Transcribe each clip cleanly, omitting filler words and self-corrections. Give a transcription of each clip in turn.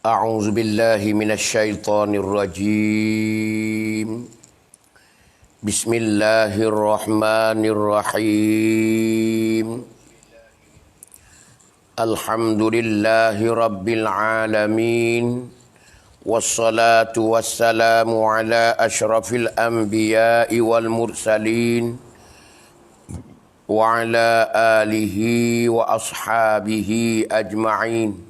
A'udzu billahi minasyaitonir rajim. Bismillahirrahmanirrahim. Alhamdulillahi rabbil alamin. Wassalatu wassalamu ala asyrafil anbiya'i wal mursalin wa ala alihi wa ashabihi ajma'in.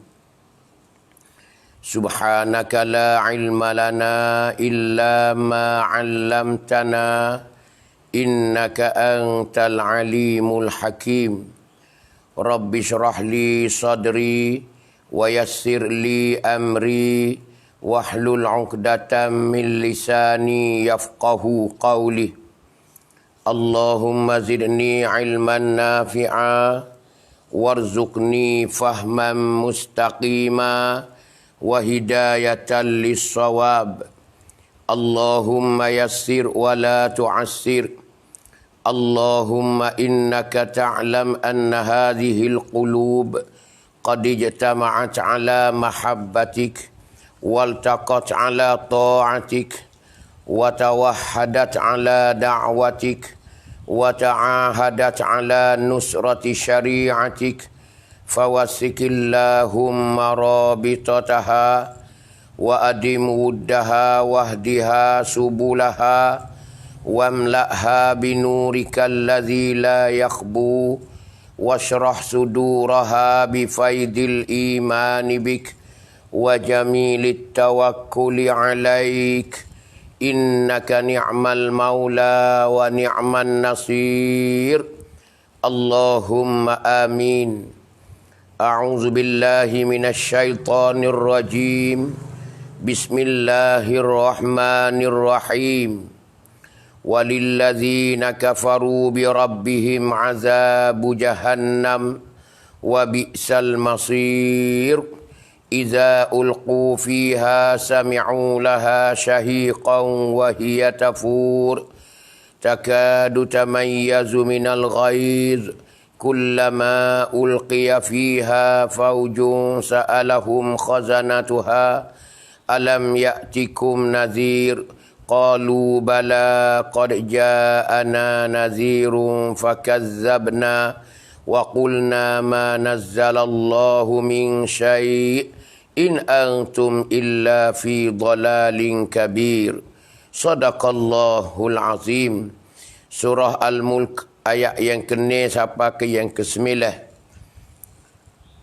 Subhanaka la ilma lana illa ma 'allamtana innaka antal alimul hakim. Rabbi shrah li sadri wa yassir li amri wahlul 'uqdatam min lisani yafqahu qawli. Allahumma zidni ilman nafi'a warzuqni fahman mustaqima wa hidayatan lis-shawab. Allahumma yassir wa la tu'assir. Allahumma innaka ta'lam anna hadhihi al-qulub qad ijtama'at ala mahabbatik waltaqat ala ta'atik wa tawahhadat ala da'watik wa ta'ahadat ala nusrati syari'atik. Fawasikillahumma rabitataha wa adim wuddaha wahdiha subulaha wamla'ha binurikal ladzi la yakhbu washrah suduraha bifaidil imani bik wa jamilit tawakkuli alaik innaka ni'mal maula wa ni'man nasir. Allahumma amin. A'udzu billahi minasyaitonir rajim. Bismillahirrahmanirrahim. Walilladzina kafaru bi rabbihim 'adzabu jahannam wa bi'sal masir. Idza ulqu fiha sami'u laha shahiqan wa hiya tafur takadu tamayyazu minal ghaiz. Kullama ulqiya fiha fawjun sa'alahum khazanatuha alam ya'tikum nadhir qalu bala qad ja'ana nadhirun fakazzabna wa qulna ma nazzalallahu min syai' in antum illa fi dhalalin kabir. Sadaqallahul azim. Surah Al-Mulk ayat yang ke-9 sampai ke yang ke-9.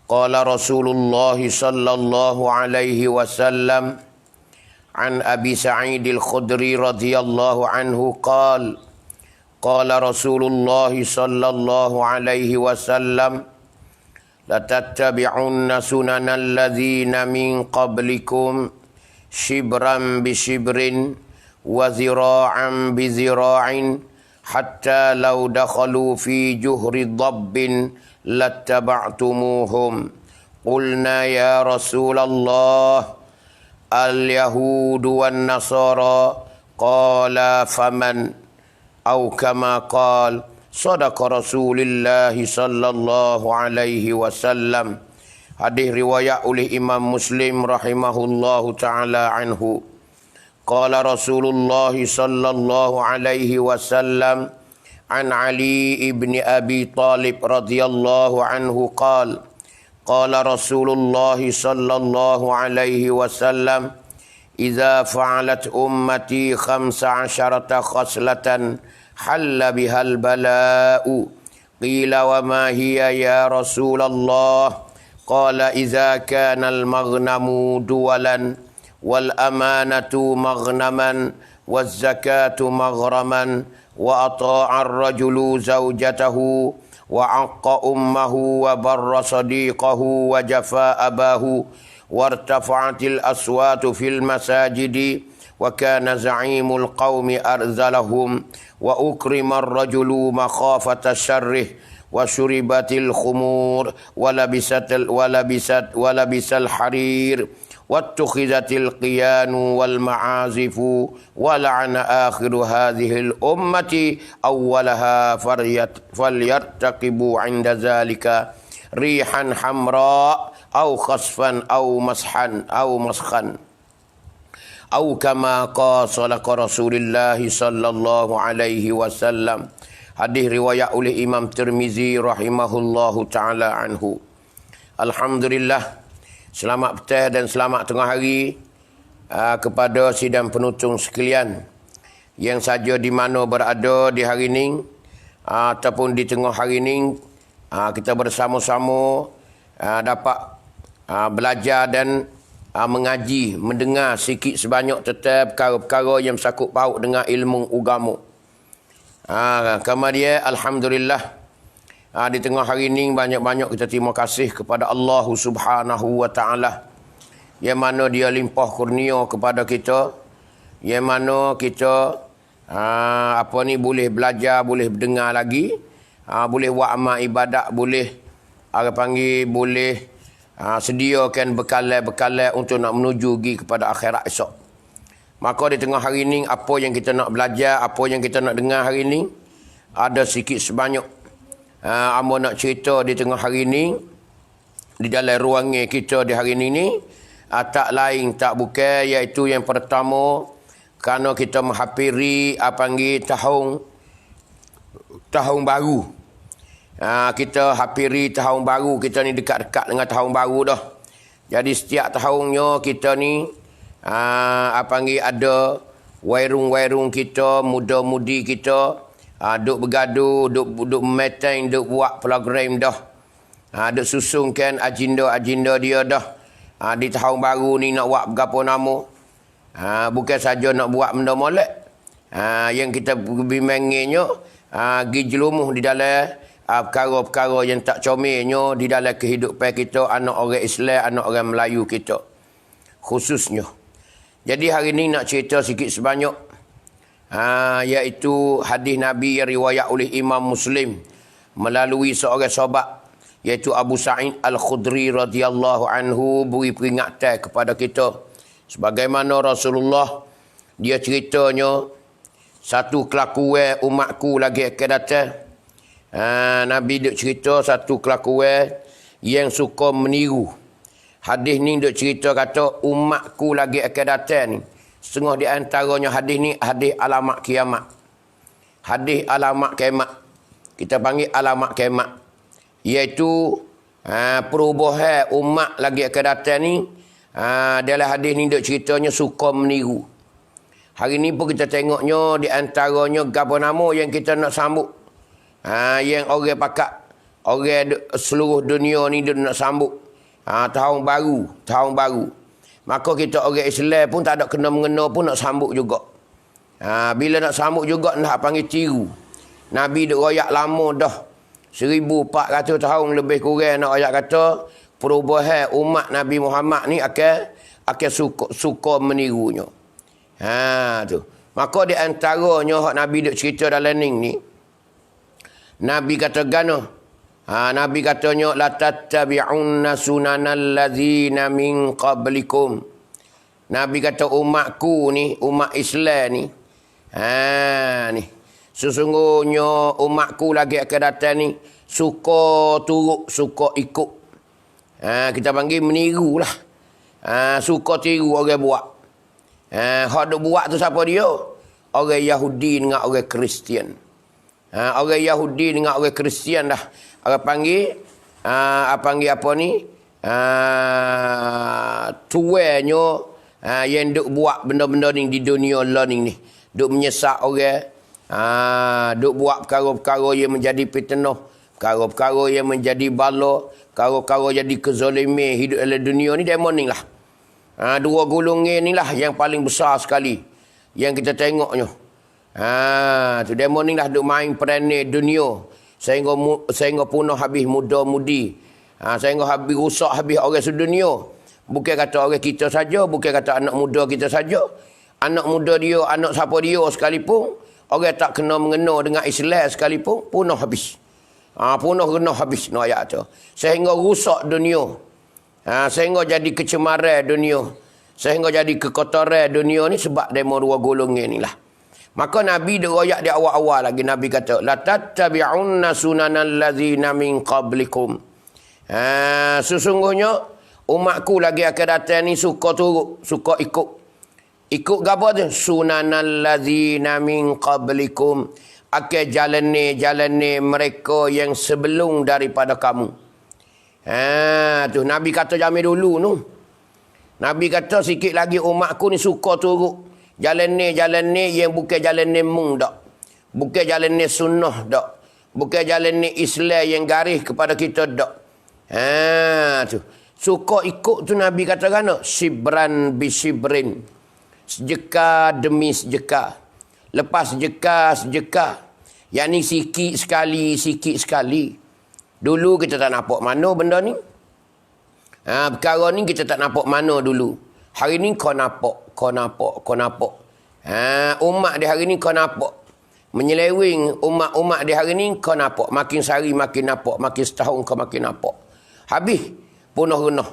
Qala Rasulullah sallallahu alaihi wasallam an Abi Sa'id al-Khudri radhiyallahu anhu qala qala Rasulullah sallallahu alaihi wasallam la tattabi'unna sunanal ladzina min qablikum shibran bi shibrin wa zira'an bi zira'in hatta law dakhalu fi juhri dhabbin lattaba'tumuhum. Qulna ya Rasulullah al-yahudu wan nasara qala faman aw kama qala. Sadaqa Rasulullah sallallahu alaihi wasallam. Hadis riwayat oleh Imam Muslim rahimahullahu taala anhu. Qala Rasulullah sallallahu alaihi wasallam an Ali ibn Abi Talib radhiyallahu anhu qala qala Rasulullah sallallahu alaihi wasallam idza fa'alat ummati 15 khaslatan halla bihal bala'u. Qila wa ma hiya ya Rasulullah qala idza kana al-maghnamu duwalan wal amanatu maghnaman waz zakatu maghraman wa ata'a ar-rajulu zawjatahu wa aqqa ummahu wa barra sadiqahu wa jafa abahu wartafa'atil aswatu fil masajidi wa kana za'imul qaumi arzalahum wa ukrima ar-rajulu makhafata syarrih wa syuribatil khumur wa labisal harir wattukhizatil qiyanu wal ma'azifu wa la'ana akhiru hadhil ummati awwalaha falyartaqibu 'inda zalika rihan hamra au khasfan au mashan au maskhan au kama qala Rasulullah sallallahu alaihi wasallam. Hadis riwayat oleh Imam Tirmizi rahimahullahu taala anhu. Alhamdulillah, selamat petang dan selamat tengah hari kepada sidang penonton sekalian yang saja di mana berada di hari ini ataupun di tengah hari ini, kita bersama-sama dapat belajar dan mengaji, mendengar sikit sebanyak tentang perkara-perkara yang sakut paut dengan ilmu agama. Kemudian alhamdulillah, di tengah hari ini banyak-banyak kita terima kasih kepada Allah Subhanahu wa taala yang mana dia limpah kurnia kepada kita, yang mana kita boleh belajar, boleh dengar lagi, boleh buat amal ibadat, boleh boleh sediakan bekalan-bekalan untuk nak menuju pergi kepada akhirat esok. Maka di tengah hari ini, apa yang kita nak belajar, apa yang kita nak dengar hari ini, ada sikit sebanyak amba nak cerita di tengah hari ini, di dalam ruangan kita di hari ini, tak lain tak bukan iaitu yang pertama, kerana kita menghampiri tahun baru. Kita hampiri tahun baru, kita ni dekat-dekat dengan tahun baru dah. Jadi setiap tahunnya kita ni ada wairung-wairung kita, muda-mudi kita duk bergaduh, duk meeting, duk buat program dah. Duk susunkan agenda-agenda dia dah. Di tahun baru ni nak buat berapa nama. Bukan saja nak buat benda molek. Yang kita bimbangnya gijlumuh di dalam perkara-perkara yang tak comelnya di dalam kehidupan kita, anak orang Islam, anak orang Melayu kita khususnya. Jadi hari ini nak cerita sikit sebanyak iaitu hadis Nabi yang riwayat oleh Imam Muslim melalui seorang sahabat iaitu Abu Sa'id Al-Khudri radhiyallahu anhu, beri peringatan kepada kita sebagaimana Rasulullah dia ceritanya satu kelakuan umatku lagi akan datang. Nabi duk cerita satu kelakuan yang suka meniru. Hadis ni duk cerita kata umatku lagi akan datang ni. Setengah di antaranya hadis ni hadis alamat kiamat. Hadis alamat kiamat. Kita panggil alamat kiamat. Iaitu perubahan umat lagi akan datang ni. Dalam hadis ni duk ceritanya suka meniru. Hari ni pun kita tengoknya di antaranya apa nama yang kita nak sambut. Yang orang pakat, orang seluruh dunia ni dia nak sambut. Tahun baru. Maka kita orang Islam pun tak ada kena-mengena pun nak sambut juga. Bila nak sambut juga nak panggil tiru. Nabi duk royak lama dah. 1400 tahun lebih kurang nak royak kata perubahan umat Nabi Muhammad ni akan suka menirunya. Tu. Maka di antaranya hak Nabi duk cerita dalam ni. Nabi kata gana. Nabi katanya la tattabi'unna sunanal ladzina min qablikum. Nabi kata umatku ni, umat Islam ni. Ni. Sesungguhnya umatku lagi akan datang ni suka turut, suka ikut. Kita panggil meniru lah. Suka tiru orang buat. Hak duk buat tu siapa dia? Orang Yahudi dengan orang Kristian. Orang Yahudi dengan orang Kristian dah. Orang panggil apa ni? Tuanya yang duk buat benda-benda ni di dunia learning ni. Duk menyesak orang. Duk buat perkara-perkara yang menjadi fitnah. Perkara-perkara yang menjadi bala. Perkara-perkara jadi kezaliman hidup dalam dunia ni, demon ni lah. Dua golongan ni lah yang paling besar sekali. Yang kita tengoknya. Tu demon ni lah duk main peranan dunia sehingga punah habis muda-mudi. Sehingga habis rusak habis orang sedunia. Bukan kata orang kita saja, bukan kata anak muda kita saja. Anak muda dia, anak siapa dia sekalipun, orang tak kena mengena dengan Islam sekalipun, punah habis. Punah kena habis no ayat tu. Sehingga rusak dunia. Sehingga jadi kecemaran dunia. Sehingga jadi kekotoran dunia ni sebab demo dua golongan ni lah. Maka Nabi dia royak di awal-awal lagi. Nabi kata, la tattabi'unna sunanal ladzina min qablikum. Sesungguhnya Umatku lagi akan datang ni suka turut, suka ikut. Ikut apa tu? Sunanal ladzina min qablikum. Akan jalan ni mereka yang sebelum daripada kamu. Tu Nabi kata jamil dulu tu. Nabi kata sikit lagi umatku ni suka turut. Jalan ni yang bukan jalan ni mung dak. Bukan jalan ni sunnah dak. Bukan jalan ni Islam yang garis kepada kita dak. Tu. Suka ikut tu Nabi kata kan, sibran bisibrin. Sejeka demi sejeka. Lepas sejeka. Yang ni sikit sekali. Dulu kita tak nampak mana benda ni. Perkara ni kita tak nampak mana dulu. Hari ni kau nampak. Umat di hari ni kau nampak. Menyeleweng umat di hari ni kau nampak. Makin sehari makin nampak. Makin setahun kau makin nampak. Habis. Punah-punah.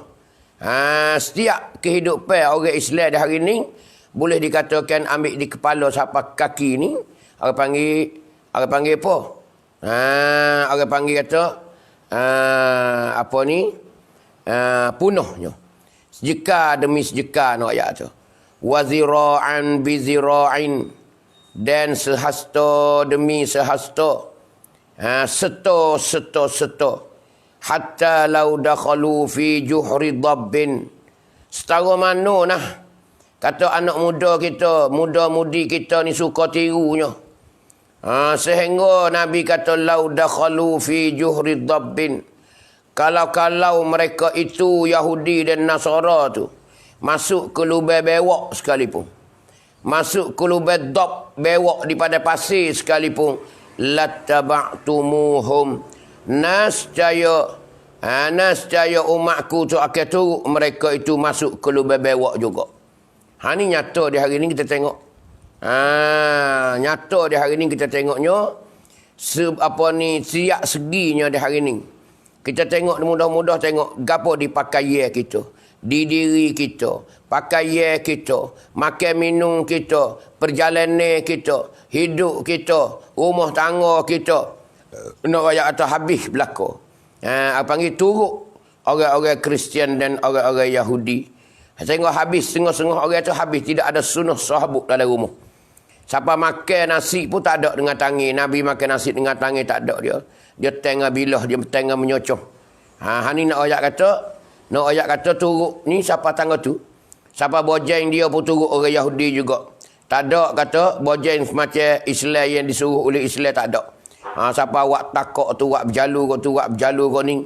Setiap kehidupan orang Islam di hari ni boleh dikatakan ambil di kepala sampai kaki ni. Orang panggil apa? Orang panggil kata apa ni? Punahnya. Sejeka demi sejeka nak ayat tu. Wa zira'an bi zira'in. Dan sehasta demi sehasta. Seto. Hatta lau dakhalu fi juhri dabbin. Setara mana nah. Kata anak muda kita, muda-mudi kita ni suka tirunya. Sehingga Nabi kata lau dakhalu fi juhri dabbin. Kalau mereka itu Yahudi dan Nasara tu masuk ke lubang bewak sekalipun. Masuk ke lubang dab bewak di pada pasir sekalipun. Lattaba'tumuhum. Nascaya umatku tu akan turut mereka itu masuk ke lubang bewak juga. Ni nyata di hari ni kita tengok. Nyata di hari ni kita tengoknya siap seginya di hari ni. Kita tengok mudah-mudah tengok gapo di pakaian kita, di diri kita, pakaian kita, makan minum kita, perjalanan kita, hidup kita, rumah tangga kita. Nak ayat atau habis berlaku. Panggil turut orang-orang Kristian dan orang-orang Yahudi. Tengok habis, setengah-setengah orang tu habis. Tidak ada sunnah sahabuk dalam rumah. Siapa makan nasi pun tak ada dengan tangan. Nabi makan nasi dengan tangan tak ada dia. Dia tengah bilah, dia tengah menyocong. Ni nak ayat kata turut ni siapa tangga tu. Siapa bojeng dia pun turut orang Yahudi juga. Tak ada kata bojeng macam Islam yang disuruh oleh Islam tak ada. Siapa awak takut tu, awak berjalu kau ni.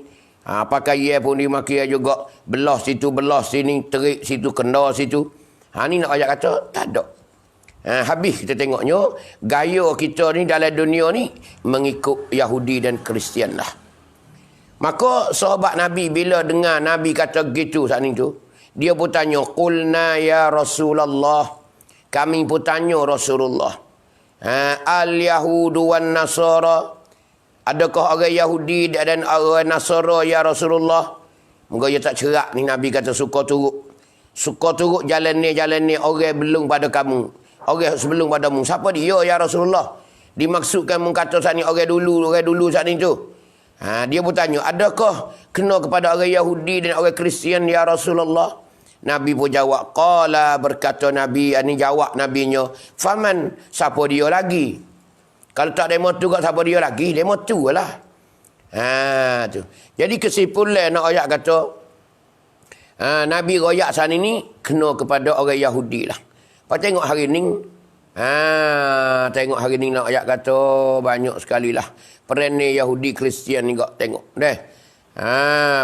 Pakaian pun dimakai juga. Belah situ, belah sini, terik situ, kena situ. Ni nak ayat kata, tak ada. Habis kita tengoknya, gaya kita ni dalam dunia ni, mengikut Yahudi dan Kristian lah. Maka sahabat Nabi bila dengar Nabi kata gitu saat ni tu, dia pun tanya, Qulna ya Rasulullah. Kami pun tanya Rasulullah. Al-Yahudu wan Nasara. Adakah orang Yahudi dan orang Nasara ya Rasulullah? Moga dia tak cerak ni Nabi kata suka turut. Suka turut jalan ni orang belum pada kamu. Orang sebelum padamu. Siapa dia ya Rasulullah? Dimaksudkan mengkata saat ni orang dulu saat ni tu. Dia pun tanya, adakah kena kepada orang Yahudi dan orang Kristian ya Rasulullah? Nabi pun jawab, qala berkata Nabi, ini jawab nabinya, faman, siapa dia lagi? Kalau tak demo tu kat siapa dia lagi? Demo tu lah. Tu. Jadi kesimpulan nak ayat kata, Nabi royak saat ini kena kepada orang Yahudi lah. Lepas tengok hari ni, tengok hari ni nak ayat kata banyak sekali lah. Peran ni Yahudi Kristian ni tengok.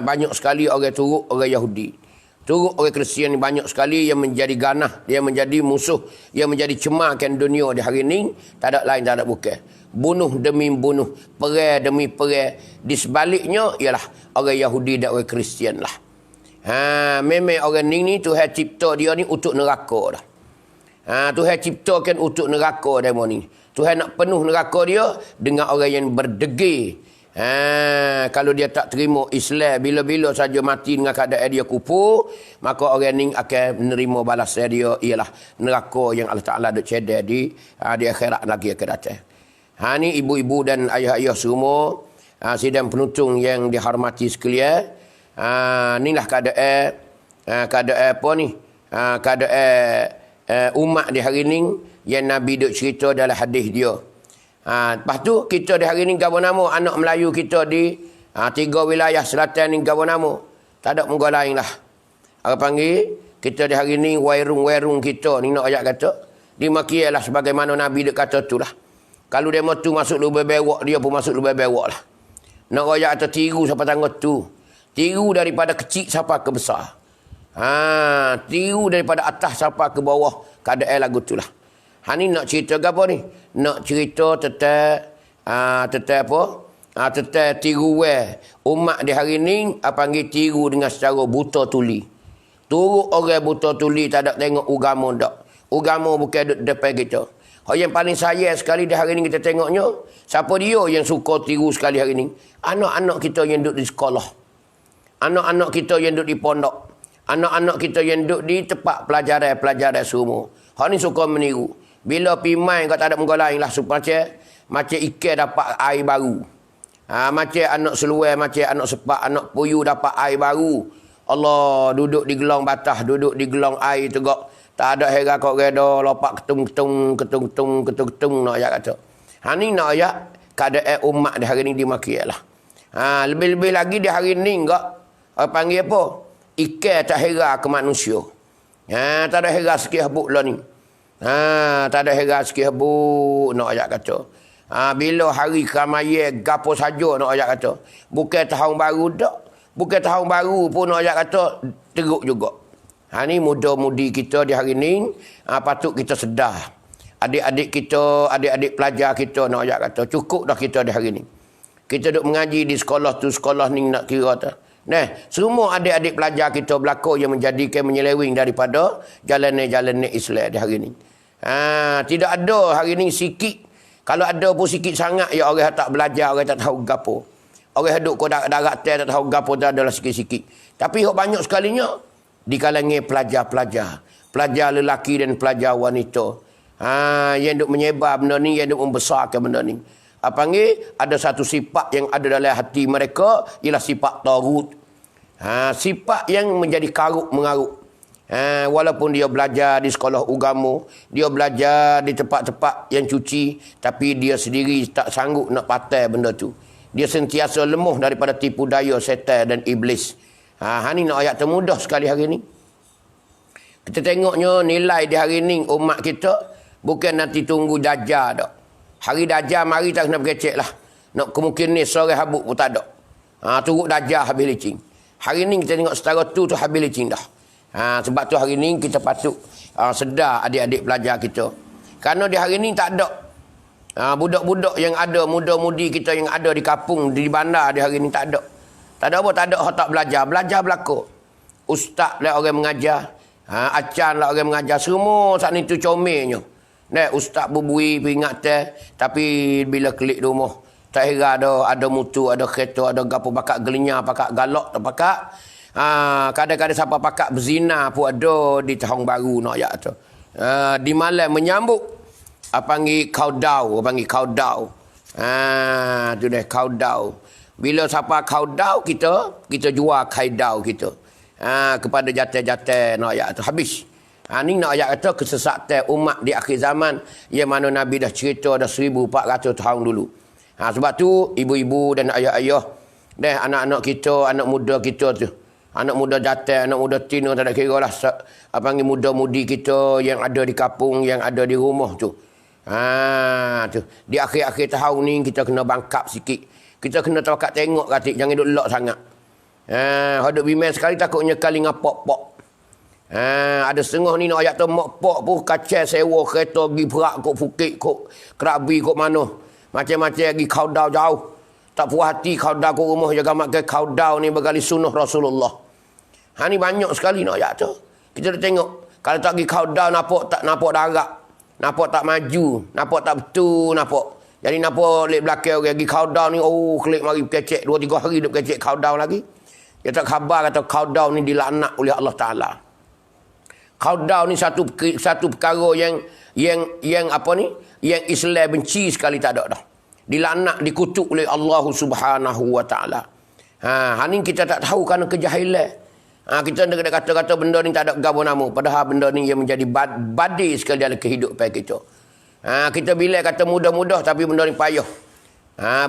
Banyak sekali orang turut orang Yahudi. Turut orang Kristian ni banyak sekali yang menjadi ganah, dia menjadi musuh, yang menjadi cemarkan dunia di hari ni. Tak ada lain, tak ada bukan. Bunuh demi bunuh, perang demi perang. Di sebaliknya ialah orang Yahudi dan orang Kristian lah. Memang orang ni Tuhan cipta dia ni untuk neraka dah. Tuhan ciptakan untuk neraka demo ni. Tuhan nak penuh neraka dia dengan orang yang berdegil. Kalau dia tak terima Islam, bila-bila saja mati dengan keadaan dia kufur, maka orang ni akan menerima balasan dia ialah neraka yang Allah Ta'ala ada cedera di akhirat lagi akan datang. Ni ibu-ibu dan ayah-ayah semua, sidang penuntung yang dihormati sekalian. Inilah keadaan apa ni? Keadaan umat di hari ni yang Nabi duk cerita dalam hadis dia. Lepas tu kita di hari ni gapo nama anak Melayu kita di 3 wilayah selatan ni gapo nama? Tak ada muka lain lah. Orang panggil kita di hari ni wairung kita ni nak ayat kata dimakialah sebagaimana Nabi duk kata tu lah. Kalau demo tu masuk lubang bewak, dia pun masuk lubang bewak lah. Nak ayat kata tiru sampai tangga tu. Tiru daripada kecil sampai ke besar. Tiru daripada atas sampai ke bawah keadaan lagu tu lah. Ni nak cerita apa ni? Nak cerita tentang apa? Tentang tiru umat di hari ni panggil tiru dengan secara buta tuli. Turut orang buta tuli tak ada tengok agama dak. Agama bukan depan kita. Yang paling sayang sekali di hari ni kita tengoknya, siapa dia yang suka tiru sekali hari ni? Anak-anak kita yang duduk di sekolah. Anak-anak kita yang duduk di pondok. Anak-anak kita yang duduk di tempat pelajaran semua. Hak ni suka meniru. Bila pimai kau tak ada muka lain lah supaya macam ikan dapat air baru. Macam anak seluar, macam anak sepak, anak puyuh dapat air baru. Allah duduk di gelang batas, duduk di gelang air tegak. Tak ada heran kau reda lopak ketung nak ayat kata. Ni nak ayat keadaan umat di hari ni dimakialah. Lebih-lebih lagi di hari ni enggak panggil apa? Ikan tak heran ke manusia. Tak ada heran sikit habuk lah ni. Tak ada heran sikit habuk nak ayat kata. Bila hari keramaian gapo saja nak ayat kata. Bukan tahun baru dak. Bukan tahun baru pun nak ayat kata teruk juga. Ni muda-mudi kita di hari ni patut kita sedar. Adik-adik kita, adik-adik pelajar kita nak ayat kata cukup dah kita di hari ni. Kita duk mengaji di sekolah tu, sekolah ni nak kira tu. Semua adik-adik pelajar kita berlaku yang menjadikan menyeleweng daripada jalan-jalan Islam di hari ni. Tidak ada hari ni sikit. Kalau ada pun sikit sangat ya orang tak belajar, orang tak tahu gapo. Orang duduk darat tak tahu gapo, tak adalah sikit-sikit. Tapi hok banyak sekalinya di kalangan pelajar-pelajar, pelajar lelaki dan pelajar wanita. Yang duk menyebar benda ni, yang duk membesarkan benda ni. Panggil ada satu sifat yang ada dalam hati mereka ialah sifat tagut. Sifat yang menjadi karuk mengaruk. Walaupun dia belajar di sekolah agama, dia belajar di tempat-tempat yang cuci, tapi dia sendiri tak sanggup nak patai benda tu. Dia sentiasa lemah daripada tipu daya setan dan iblis. Ni nak ayat termudah sekali hari ni. Kita tengoknya nilai di hari ni umat kita bukan nanti tunggu dajjal dak. Hari dajjal mari tak kena berkecek lah. Nak kemungkinan sore habuk pun tak ada. Turut dajjal habis licin. Hari ni kita tengok setara tu habis licin dah. Sebab tu hari ni kita patut sedar adik-adik pelajar kita. Kerana di hari ni tak ada budak-budak yang ada, muda-mudi kita yang ada di kampung, di bandar di hari ni tak ada. Tak ada apa, tak ada orang tak belajar. Belajar berlaku. Ustaz lah orang mengajar. Acan lah orang mengajar. Semua saat ni tu comelnya. Ustaz berbui peringatan. Tapi bila klik rumah, tak heran ada mutu, ada kereta, ada gapo pakak gelinya, pakak galak, tak pakak. Kadang-kadang siapa pakak berzina pun ada di tahun baru nak ayat tu. Di malam menyambut panggil kaudau, panggil kaudau. Tu dah kaudau. Bila siapa kaudau kita jual kaidau kita. Kepada jatah-jatah nak ayat tu habis. Ni nak ayat kata kesesatan umat di akhir zaman yang mana Nabi dah cerita dah 1400 tahun dulu. Sebab tu ibu-ibu dan ayah-ayah anak-anak kita, anak muda kita tu. Anak muda jatah, anak muda tina, tak ada kira lah. Panggil muda-mudi kita yang ada di kampung, yang ada di rumah tu. Tu. Di akhir-akhir tahun ni kita kena bangkap sikit. Kita kena tawakat tengok katik, jangan duduk lelak sangat. Hadap bimbang sekali takutnya kali dengan pok-pok. Ada setengah ni nak ayat tu mak pok pun kacau sewa kereta pergi perak kok Phuket, kok Krabi, kok mana. Macam-macam lagi kaudau jauh. Tak puas hati kaudau ke rumah jaga makan kaudau ni bergali sunnah Rasulullah. Ni banyak sekali nak ayat tu. Kita dah tengok. Kalau tak pergi kaudau nampak darat. Nampak tak maju. Nampak tak betul nampak. Jadi nampak lek belakang orang pergi kaudau ni. Klik mari kecek 2-3 hari duk kecek kaudau lagi. Dia tak khabar kata kaudau ni dilaknat oleh Allah Ta'ala. Kaudau ni satu perkara yang apa ni? Yang Islam benci sekali tak ada dah. Dilaknat, dikutuk oleh Allah Subhanahu wa Ta'ala. Ni kita tak tahu kerana kejahilan. Kita nak kata-kata benda ni tak ada gapo nama. Padahal benda ni yang menjadi badai sekali dalam kehidupan kita. Kita bila kata mudah-mudah tapi benda ni payah.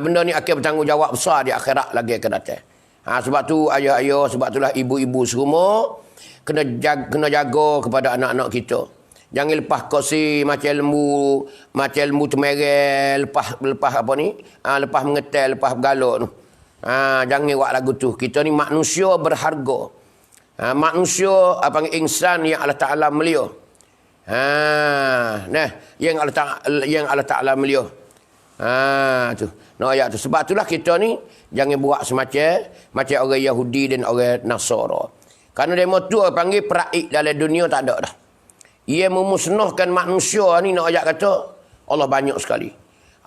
Benda ni akan bertanggungjawab besar di akhirat lagi akan datang. Sebab tu ayah-ayah, sebab itulah ibu-ibu semua kena jaga kepada anak-anak kita. Jangan lepas kosi macam lembu temerel, lepas apa ni? Lepas mengetel, lepas bergalak tu. Jangan buat lagu tu. Kita ni manusia berharga. Manusia insan yang Allah Taala mulia. Yang Allah Taala mulia. Tu. Ayat tu. Sebab itulah kita ni jangan buat macam orang Yahudi dan orang Nasara. Kerana demo tu panggil peraik dalam dunia tak ada dah. Ia memusnahkan manusia ni, nak ayat kata Allah banyak sekali.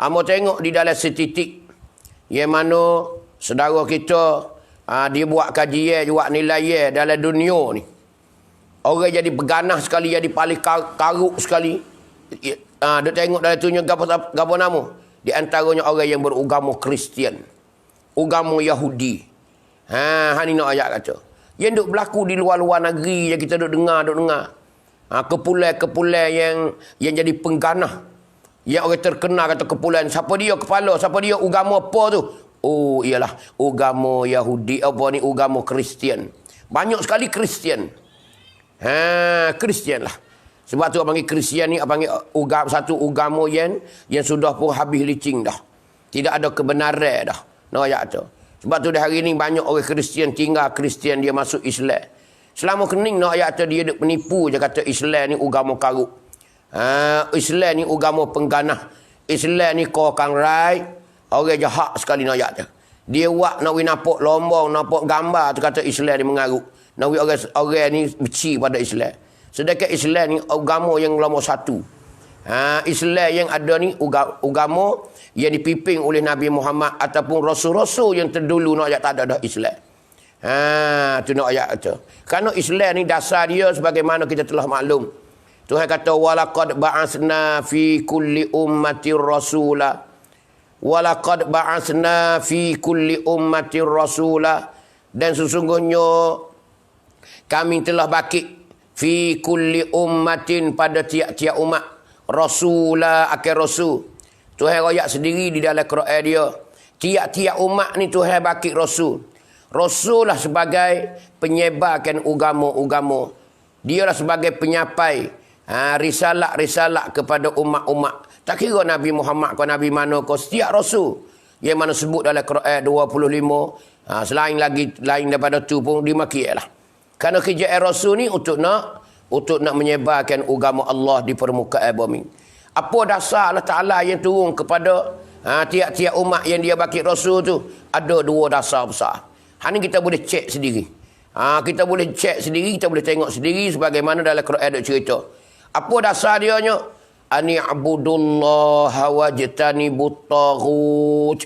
Amo tengok di dalam setitik yang mana saudara kita dia buat kajian, buat nilai dalam dunia ni. Orang jadi berganah sekali, jadi paling karuk sekali. Dia tengok dalam dunia gapo nama? Di antaranya orang yang beragama Kristian, agama Yahudi. Ni nak ayat kata. Yang duk berlaku di luar-luar negeri yang kita duk dengar. Kepulan-kepulan yang jadi pengganah. Yang orang terkenal kata kepulan. Siapa dia kepala? Siapa dia agama apa tu? Oh, ialah agama Yahudi. Apa ni? Agama Kristian. Banyak sekali Kristian. Kristian lah. Sebab tu panggil Kristian ni panggil satu agama yang sudah pun habis licin dah. Tidak ada kebenaran dah. Ayat tu. Sebab tu dah hari ni banyak orang Kristian tinggal Kristian, dia masuk Islam. Selama kening ayat tu dia duk penipu je kata Islam ni agama karuk. Islam ni agama pengganah. Islam ni kokang rai. Orang jahat sekali ayat tu. Dia buat nak nampak lombong, nampak gambar tu kata Islam ni mengaruk. Nak orang ni benci pada Islam. Sedangkan Islam ni agama yang nombor satu. Islam yang ada ni agama yang dipimpin oleh Nabi Muhammad ataupun rasul-rasul yang terdulu nak ayat tak ada dah Islam. Tu nak ayat tu. Kerana Islam ni dasar dia sebagaimana kita telah maklum. Tuhan kata walaqad ba'atsna fi kulli ummatir rasula. Walaqad ba'atsna fi kulli ummatir rasula. Dan sesungguhnya kami telah bakit fi kulli ummatin pada tiap-tiap umat rasula akhir rasul. Tuhan royak sendiri di dalam Quran dia. Tiap-tiap umat ni Tuhan bakit rasul. Rasul lah sebagai penyebarkan agama-agama. Dia lah sebagai penyampai risalah-risalah kepada umat-umat. Tak kira Nabi Muhammad kau Nabi mana kau, setiap rasul yang mana sebut dalam Quran 25. Lain daripada tu pun dimakilah. Kerana kerjaan rasul ni untuk nak menyebarkan agama Allah di permukaan bumi. Apa dasar Allah Ta'ala yang turun kepada tiap-tiap umat yang dia bakit rasul tu? Ada dua dasar besar. Ni kita boleh cek sendiri. Kita boleh cek sendiri, kita boleh tengok sendiri sebagaimana dalam Quran ada cerita. Apa dasar dia nya? Ani abudullaha wajtanibut taghut.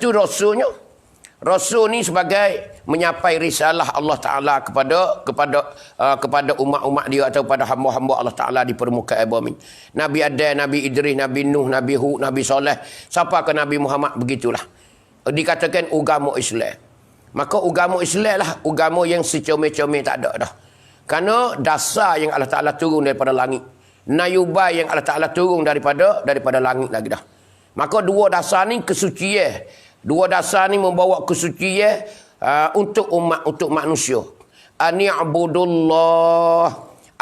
Tu rasulnya. Rasul ni sebagai menyampai risalah Allah Ta'ala kepada umat-umat dia atau pada hamba-hamba Allah Ta'ala di permukaan bumi. Nabi Adam, Nabi Idris, Nabi Nuh, Nabi Hud, Nabi Saleh. Siapa ke Nabi Muhammad? Begitulah. Dikatakan agama Islam. Maka agama Islam lah agama yang secomel-comel tak ada dah. Kerana dasar yang Allah Ta'ala turun daripada langit. Nayubai yang Allah Ta'ala turun daripada langit lagi dah. Maka dua dasar ni kesucian. Dua dasar ni membawa kesucian untuk umat, untuk manusia. Ani'budullah.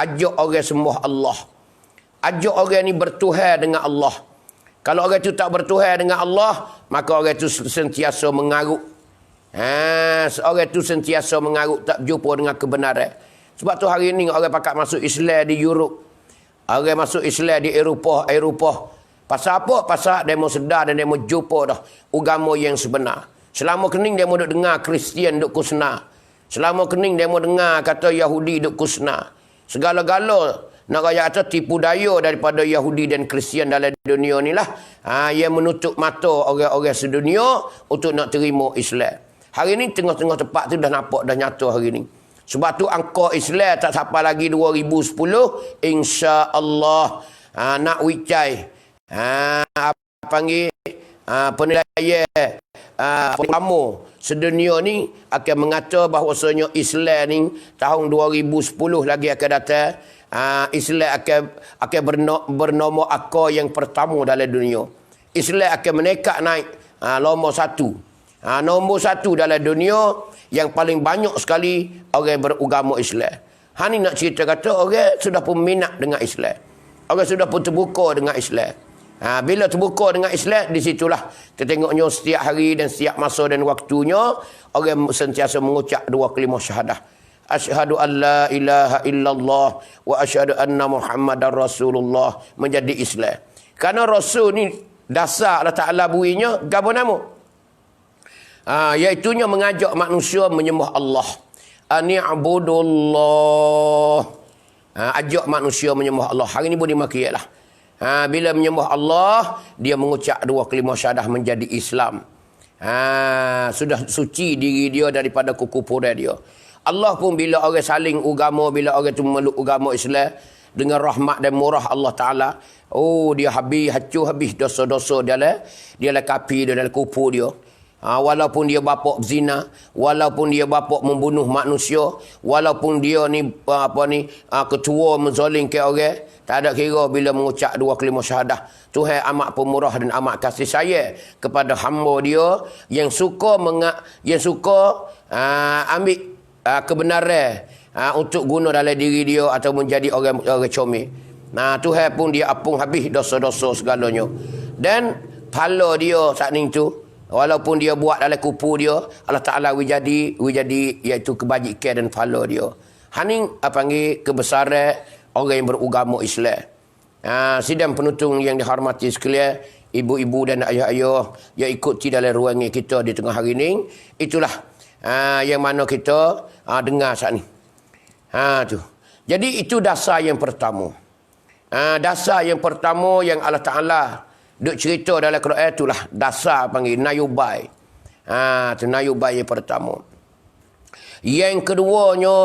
Ajak orang sembah Allah. Ajak orang ni bertuhan dengan Allah. Kalau orang tu tak bertuhan dengan Allah, maka orang tu sentiasa mengaruk. Orang tu sentiasa mengaruk, tak jumpa dengan kebenaran. Sebab tu hari ni orang pakat masuk Islam di Europe. Orang masuk Islam di Eropah. Pasal apa? Pasal demo sedar dan demo jumpa dah agama yang sebenar. Selama kening demo duk dengar Kristian duk kusna. Selama kening demo dengar kata Yahudi duk kusna. Segala-gala nak kaya kata tipu daya daripada Yahudi dan Kristian dalam dunia ni lah. Yang menutup mata orang-orang sedunia untuk nak terima Islam. Hari ni tengah-tengah tempat tu dah nampak, dah nyata hari ni. Sebab tu angka Islam tak sampai lagi 2010. InsyaAllah nak wicai. Panggil penilaian pertama sedunia ni akan mengata bahawasanya Islam ni tahun 2010 lagi akan datang, Islam akan bernombor akar yang pertama dalam dunia. Islam akan menekak naik nombor satu. Nombor satu dalam dunia yang paling banyak sekali orang beragama Islam. Ni nak cerita kata orang sudah pun minat dengan Islam. Orang sudah pun terbuka dengan Islam. Bila terbuka dengan Islam, di situlah kita tengoknya setiap hari dan setiap masa dan waktunya orang sentiasa mengucap dua kalimah syahadah. Asyhadu an la ilaha illallah wa asyhadu anna Muhammadar Rasulullah, menjadi Islam. Karena Rasul ni dasar Allah Ta'ala buinya gapo nama? Iaitunya mengajak manusia menyembah Allah. Ani'budullah. Ajak manusia menyembah Allah. Hari ni boleh makilah. Bila menyembah Allah, dia mengucap dua kalimah syahadah menjadi Islam. Sudah suci diri dia daripada kekufuran dia. Allah pun bila orang saling agama, bila orang tu memeluk agama Islam dengan rahmat dan murah Allah Ta'ala, dia hancur habis dosa-dosa dia lah. Dia lah kafir, dia lah kufur dia. Walaupun dia bapak zina, walaupun dia bapak membunuh manusia, walaupun dia ni ketua menzalim ke orang, tak ada kira bila mengucap dua kalimah syahadah. Tuhan amat pemurah dan amat kasih sayang kepada hamba dia yang suka ambil kebenaran untuk guna dalam diri dia atau menjadi orang comel. Tuhan pun dia apung habis dosa-dosa segalanya. Dan pahala dia saat ni tu, walaupun dia buat dalam kupu dia, Allah Ta'ala jadi iaitu kebajikan dan pahala dia. Haning panggil kebesaran orang yang beragama Islam. Sidang penutung yang dihormati sekalian, ibu-ibu dan ayah-ayah yang ikuti dalam ruangan kita di tengah hari ini, itulah yang mana kita dengar saat ni. Tu. Jadi itu dasar yang pertama. Dasar yang pertama yang Allah Ta'ala duk cerita dalam Quran, itulah dasar panggil nayubai. Tu nayubai yang pertama. Yang keduanya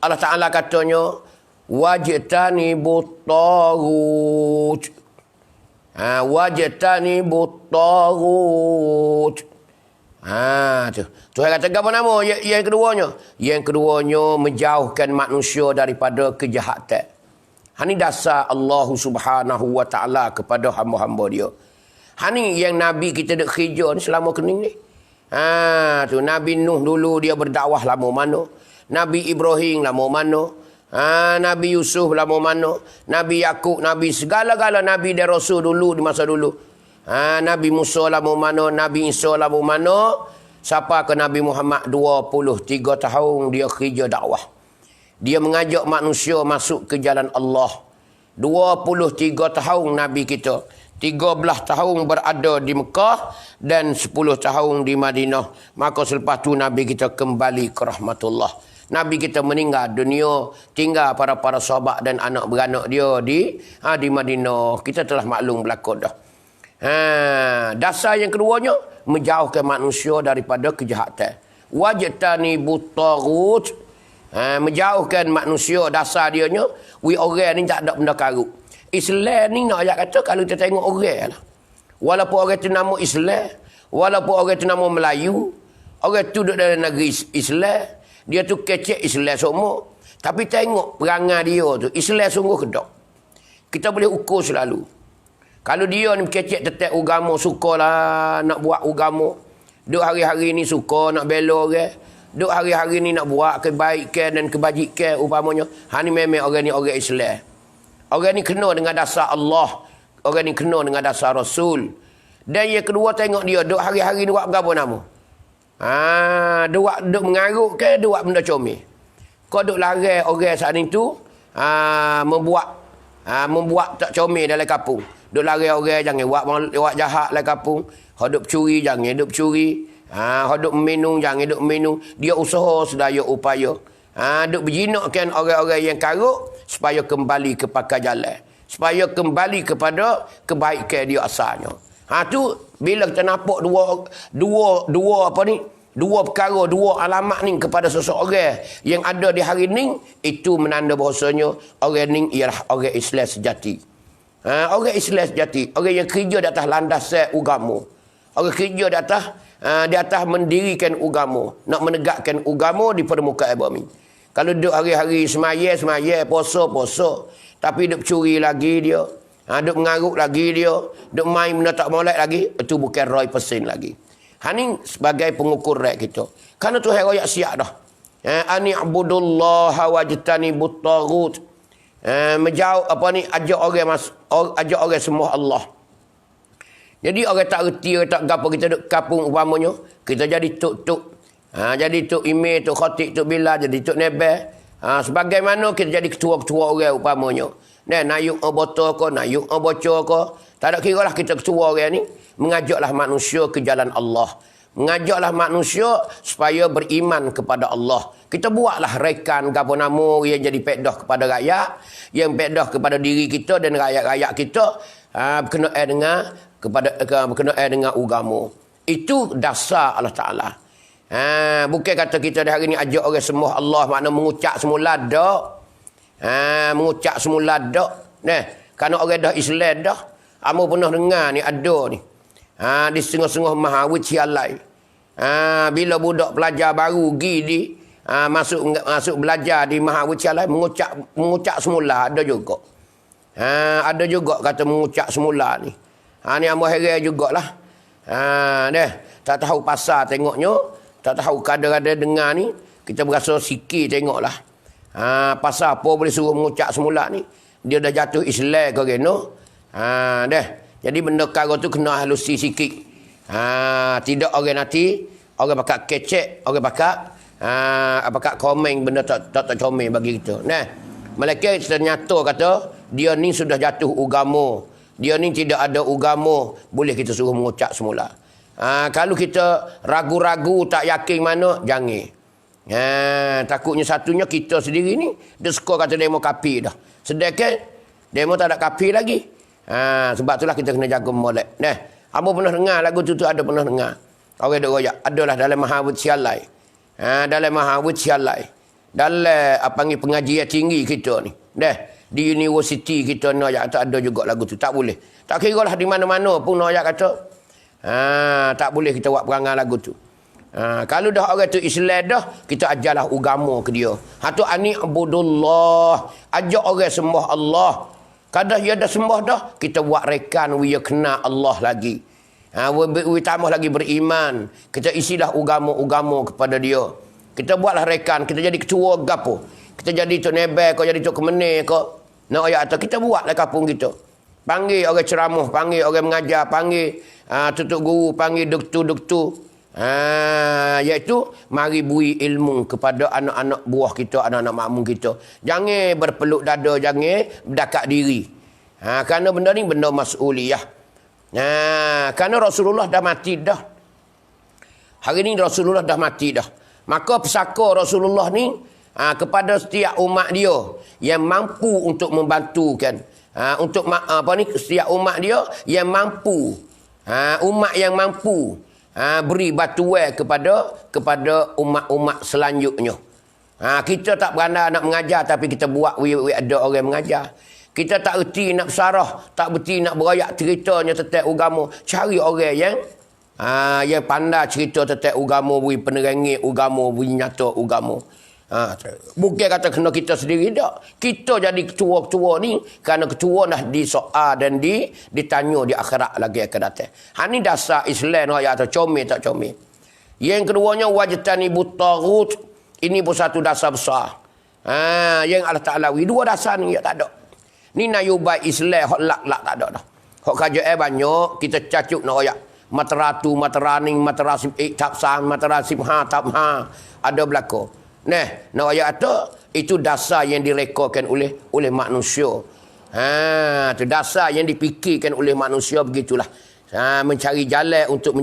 Allah Ta'ala katanya wajtani buttagut. Wajtani buttagut. Tu. Tuhan kata apa nama yang keduanya? Yang keduanya menjauhkan manusia daripada kejahatan. Ini dasar Allah Subhanahu wa Ta'ala kepada hamba-hamba dia. Ini yang Nabi kita dek kerja ni selama kening ni. Tu Nabi Nuh dulu dia berdakwah lama mana? Nabi Ibrahim lama mana? Nabi Yusuf lama mana? Nabi Yakub, Nabi segala-gala Nabi dan Rasul dulu di masa dulu. Nabi Musa lama mana? Nabi Isa lama mana? Siapa ke Nabi Muhammad 23 tahun dia kerja dakwah. Dia mengajak manusia masuk ke jalan Allah. 23 tahun Nabi kita. 13 tahun berada di Mekah dan 10 tahun di Madinah. Maka selepas tu Nabi kita kembali ke rahmatullah. Nabi kita meninggal dunia, tinggal para sahabat dan anak beranak dia di Madinah. Kita telah maklum berlaku dah. Dasar yang keduanya menjauhkan manusia daripada kejahatan. Wajtani buttagut. Menjauhkan manusia, dasar dianya orang ni tak ada benda karut. Islam ni nak ayat kata kalau kita tengok orang lah, walaupun orang tu nama Islam, walaupun orang tu nama Melayu, orang tu duduk dalam negeri Islam, dia tu kecek Islam semua, tapi tengok perangai dia tu Islam sungguh ke tak. Kita boleh ukur selalu. Kalau dia ni kecek tetap agama, sukalah nak buat agama, duk hari-hari ni suka nak bela orang, duk hari-hari ni nak buat kebaikan dan kebajikan umpamanya. Ni memang orang ni orang Islam. Orang ni kena dengan dasar Allah. Orang ni kena dengan dasar Rasul. Dan yang kedua tengok dia duk hari-hari ni buat apa nama? Duk mengarut ke duk benda comel. Kau duk larang orang saat ni tu membuat tak comel dalam kampung. Duk larang orang jangan buat jahat dalam kampung. Hak duk curi jangan duk curi. Duk minum jangan duk minum. Dia usaha sedaya upaya. Duk berjinakkan orang-orang yang karut supaya kembali ke pakai jalan, supaya kembali kepada kebaikan dia asalnya. Tu bila kita nampak dua perkara, dua alamat ni kepada seseorang yang ada di hari ni, itu menanda bahasanya orang ni ialah orang Islam sejati. Orang Islam sejati, orang yang kerja di atas landasan agama. Orang kerja di atas mendirikan agama, nak menegakkan agama di permukaan bumi. Kalau duduk hari-hari semaya, puasa, tapi duduk curi lagi dia, duduk mengaruk lagi dia, duduk main benda tak molek lagi, itu bukan 100% lagi. Ini sebagai pengukur kita. Karena Tuhan royak siap dah. Ani abudullaha wajtanibut taghut. Menjauh ajak orang sembah Allah. Jadi orang tak reti, orang tak gapo, kita duduk kapung umpamanya, kita jadi tuk-tuk. Jadi tuk imam, tuk khatib, tuk bilal, jadi tuk nebel. Sebagaimana kita jadi ketua-ketua orang umpamanya. Nayuk botol ko, nayuk bocor ko. Tak ada kira lah kita ketua orang ni. Mengajaklah manusia ke jalan Allah. Mengajaklah manusia supaya beriman kepada Allah. Kita buatlah rekan gapo nama yang jadi pedah kepada rakyat, yang pedah kepada diri kita dan rakyat-rakyat kita, berkenaan dengan agama. Itu dasar Allah Taala. Bukan kata kita dah hari ni ajak orang sembah Allah, makna mengucap semula dak. Mengucap semula dak. Kerana orang dah Islam dah. Amo pernah dengar ni ada ni. Di setengah-setengah mahawid sialai. Bila budak pelajar baru pergi di masuk belajar di mahawid sialai, mengucap semula ada juga. Ada juga kata mengucap semula ni. Ni amo heran jugalah. Tak tahu pasal tengoknya, tak tahu kadang-kadang dengar ni, kita berasa sikit tengoklah. Pasal apa boleh suruh mengucap semula ni? Dia dah jatuh Islam ke kena? Jadi benda kara tu kena halusi sikit. Tidak orang nanti, orang pakai kecek, orang pakai komen benda tak comel bagi kita. Mereka ternyata kata, dia ni sudah jatuh agama. Dia ni tidak ada agama, boleh kita suruh mengucap semula. Kalau kita ragu-ragu, tak yakin mana, jangan. Takutnya satunya kita sendiri ni, dia suka kata demo kapi dah. Sedangkan, demo tak ada kapi lagi. Sebab itulah kita kena jaga molek. Apa pernah dengar lagu tu ada pernah dengar. Orang duk royak. Adalah dalam mahawid sialai. Dalam mahawid sialai. Dalam pengajian tinggi kita ni. Di universiti kita ni ayat kata ada juga lagu tu. Tak boleh. Tak kira lah di mana-mana pun ayat kata. Tak boleh kita buat perangai lagu tu. Kalau dah orang tu Islam dah, kita ajarlah agama ke dia. Hatu ani abudullah. Ajak orang sembah Allah. Kadang dia dah sembah dah, kita buat rekan dia kena Allah lagi. Tambah lagi beriman. Kita isilah agama-agama kepada dia. Kita buatlah rekan, kita jadi ketua gapo. Kita jadi tok nebel kau, jadi tok kemenir kau. Nak ayat atau kita buatlah kampung kita. Panggil orang ceramah, panggil orang mengajar, panggil tutup guru, panggil doktor-doktor. Iaitu mari beri ilmu kepada anak-anak buah kita, anak-anak makmum kita. Jangan berpeluk dada, jangan berdakat diri. Kerana benda ni benda mas'uliyah. Kerana Rasulullah dah mati dah. Hari ni Rasulullah dah mati dah. Maka pesaka Rasulullah ni kepada setiap umat dia yang mampu untuk membantukan, untuk setiap umat dia yang mampu, umat yang mampu beri bantuan kepada umat-umat selanjutnya. Kita tak beranda nak mengajar, tapi kita buat ada orang mengajar. Kita tak erti nak bersarah, tak berti nak berayak ceritanya tentang agama. Cari orang yang pandai cerita tentang agama, beri penerangan agama, beri nyata agama. Bukan kata kena kita sendiri tak. Kita jadi ketua-ketua ni kerana ketua dah disoal dan ditanya di akhirat lagi akan datang. Ini dasar Islam ayat atau comel tak comel. Yang keduanya wajtanibut taghut. Ini pun satu dasar besar. Yang Allah Taala dua dasar ni tak ada. Ni nayubai Islam hak lak tak ada dah. Hak kerajaan banyak kita cacuk nak ayat. Materatu, materaning, materasim tapsan, materasim tapha ada belaka. Nak ayat itu dasar yang direkodkan oleh manusia. Itu dasar yang dipikirkan oleh manusia begitulah. Mencari jalan untuk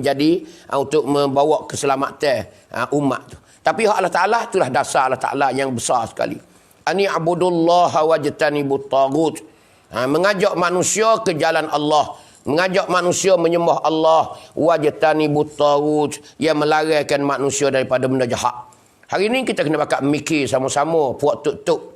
membawa keselamatan umat tu. Tapi Allah Taala itulah dasar Allah Taala yang besar sekali. Ani abudullaha wajtanibut taghut. Mengajak manusia ke jalan Allah. Mengajak manusia menyembah Allah. Wajtanibut taghut. Yang melarangkan manusia daripada benda jahat. Hari ni kita kena bakal mikir sama-sama puak tuk-tuk.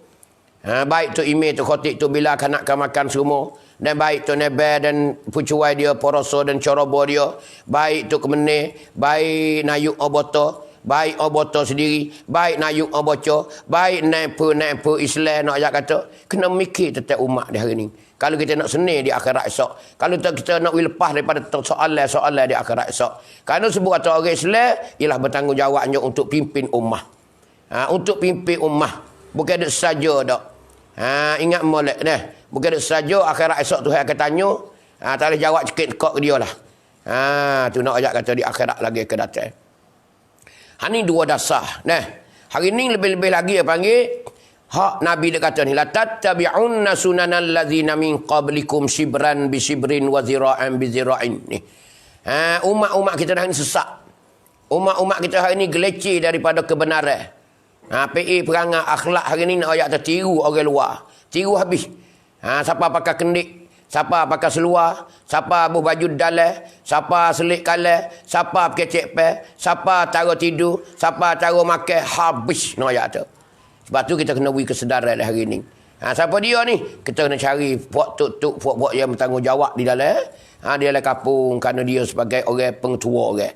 Baik tu imam, tu khatib, tu bila kanak makan semua. Dan baik tu nebe dan pucuai dia, poroso dan corobo dia. Baik tu kemeneh, baik nayuk oboto, baik oboto sendiri, baik nayuk oboco, baik nepe Islam nak ajak kata. Kena mikir tentang umat di hari ni. Kalau kita nak seni di akhirat esok. Kalau kita nak lepas daripada soalan di akhirat esok. Kerana sebut kata orang Islam, ialah bertanggungjawabnya untuk pimpin ummah. Untuk pimpin ummah. Bukan ada saja dak. Ingat molek dah. Bukan ada saja akhirat esok Tuhan akan tanya. Tak boleh jawab sikit kok dia lah. Tu nak ajak kata di akhirat lagi akan datang. Ni dua dasar. Nah, hari ni lebih-lebih lagi dia panggil hak Nabi dia kata ni, la tattabi'unna sunanal ladzina min qablikum shibran bi shibrin wa zira'an bi zira'in. Ni. Umat-umat kita dah ni sesak. Umat-umat kita hari ni geleceh daripada kebenaran. PA perangai akhlak hari ni nak ayat tertiru orang luar. Tiru habis. Siapa pakai kendik, siapa pakai seluar, siapa abuh baju dalam, siapa selik kalah, siapa kecek pe, siapa taruh tidur, siapa taruh makan, habis nak ayat tu. Sebab tu kita kena beri kesedaran hari ni. Siapa dia ni? Kita kena cari puak-tuk-tuk, puak-puak yang bertanggungjawab di dalam. Dia dalam kapung kerana dia sebagai orang pengetua orang.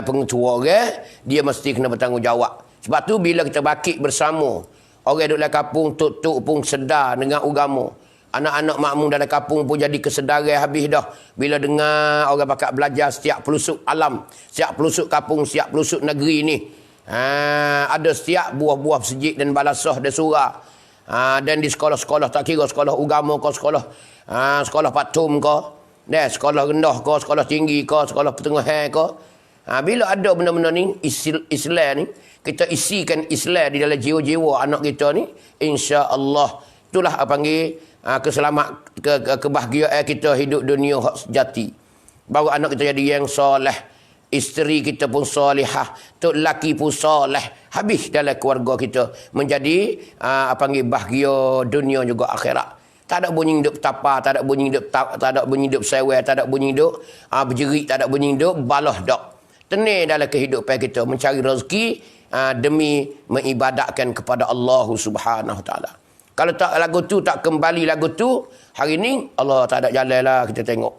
Pengetua orang, dia mesti kena bertanggungjawab. Sebab tu bila kita bakit bersama, orang duduk dalam kapung, tuk-tuk pun sedar dengan agama. Anak-anak makmum dalam kapung pun jadi kesedaran habis dah. Bila dengar orang bakat belajar setiap pelusuk alam, setiap pelusuk kapung, setiap pelusuk negeri ni. Ada setiap buah-buah masjid dan balasah dan surah. Dan di sekolah-sekolah, tak kira sekolah agama ke sekolah patum ke, sekolah rendah ke, sekolah tinggi ke, sekolah pertengahan ke. Bila ada benda-benda ni, Islam ni, kita isikan Islam di dalam jiwa-jiwa anak kita ni, insya-Allah itulah apa panggil keselamat, kebahagiaan kita hidup dunia hak sejati. Baru anak kita jadi yang soleh, isteri kita pun solihah, tok laki pun soleh, habis dalam keluarga kita menjadi apa panggil bahagia dunia juga akhirat. Tak ada bunyi hidup tapa, tak ada bunyi hidup tak ada bunyi hidup sewa, tak ada bunyi hidup berjerit, tak ada bunyi hidup balah dak. Tenang dalam kehidupan kita mencari rezeki demi mengibadatkan kepada Allah Subhanahu Wa Taala. Kalau tak lagu tu, tak kembali lagu tu, hari ni Allah tak ada jalan lah kita tengok.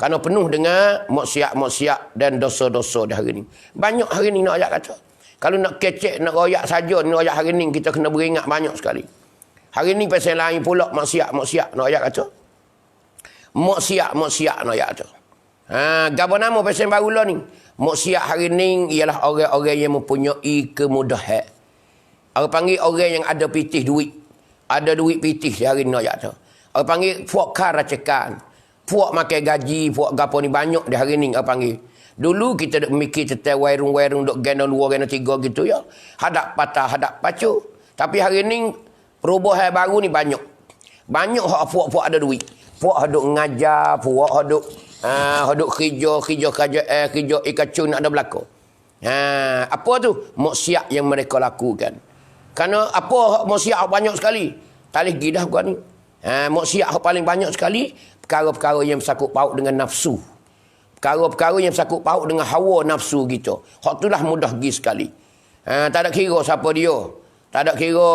Kerana penuh dengan maksiat-maksiat dan dosa-dosa di hari ni. Banyak hari ni nak ayat kata. Kalau nak kecek, nak royak saja, nak ayat hari ni kita kena beringat banyak sekali. Hari ni pasal lain pula maksiat-maksiat nak ayat kata. Maksiat-maksiat nak ayat kata. Gapa nama pasal baru lah ni. Maksiat hari ni ialah orang-orang yang mempunyai kemudahan. Orang panggil orang yang ada pitih duit. Ada duit pitih di hari ni nak ayat kata. Orang panggil puak karacekan. Puak makan gaji, puak gapo ni banyak di hari ni orang panggil. Dulu kita duk mikir tentang warung-warung duk gena 2, gena 3 gitu ya. Hadap patah, hadap pacu. Tapi hari ni perubahan baru ni banyak. Banyak hak puak-puak ada duit. Puak duk ngajar, puak duk kerja ikacun ada berlaku. Apa tu? Maksiat yang mereka lakukan. Kerana apa maksiat banyak sekali. Talih gidah gua ni. Maksiat paling banyak sekali perkara-perkara yang bersangkut paut dengan nafsu. Perkara-perkara yang bersangkut paut dengan hawa nafsu gitu. Hak itulah mudah pergi sekali. Tak ada kira siapa dia. Tak ada kira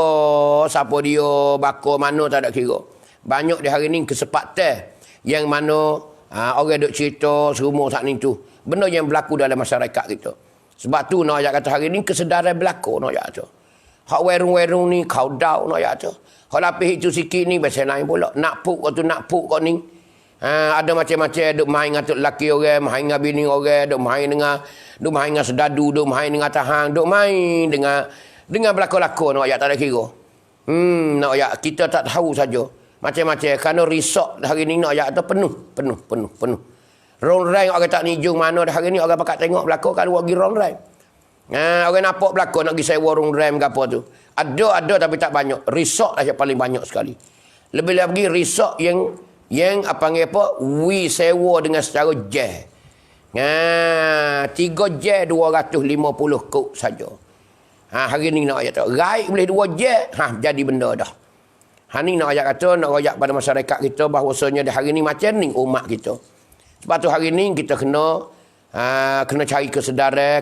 siapa dia, bakor mana, tak ada kira. Banyak di hari ni kesempatan yang mana orang duk cerita serumur saat ni tu. Benda yang berlaku dalam masyarakat kita. Sebab tu nak ayat kata hari ni kesedaran berlaku nak ayat tu. Hak werung-werung ni kau dau nak ayat tu. Hak lapis itu sikit ni bahasa lain pula. Nak puk kau ni. Ada macam-macam duk main dengan tok laki orang, main dengan bini orang, duk main dengan sedadu, duk main dengan tahang, duk main dengan belakon-lakon nak ayat tak ada kira. Nak ayat kita tak tahu saja. Macam-macam kerana resort hari ni nak ayat tu penuh. Rongrang orang tak nijung mana hari ni orang pakat tengok belakon kalau pergi rongrang. Orang nampak belakon nak pergi sewa rongrang ke apa tu. Ada tapi tak banyak. Resort lah yang paling banyak sekali. Lebih lagi resort yang apa panggil apa? We sewa dengan secara jet. 3 jet 250 kok saja. Hari ni nak ayat tu. Raik boleh 2 jet, jadi benda dah. Ni nak ayat kata, nak royak pada masyarakat kita bahawasanya di hari ni macam ni umat kita. Sebab tu hari ni kita kena cari kesedaran,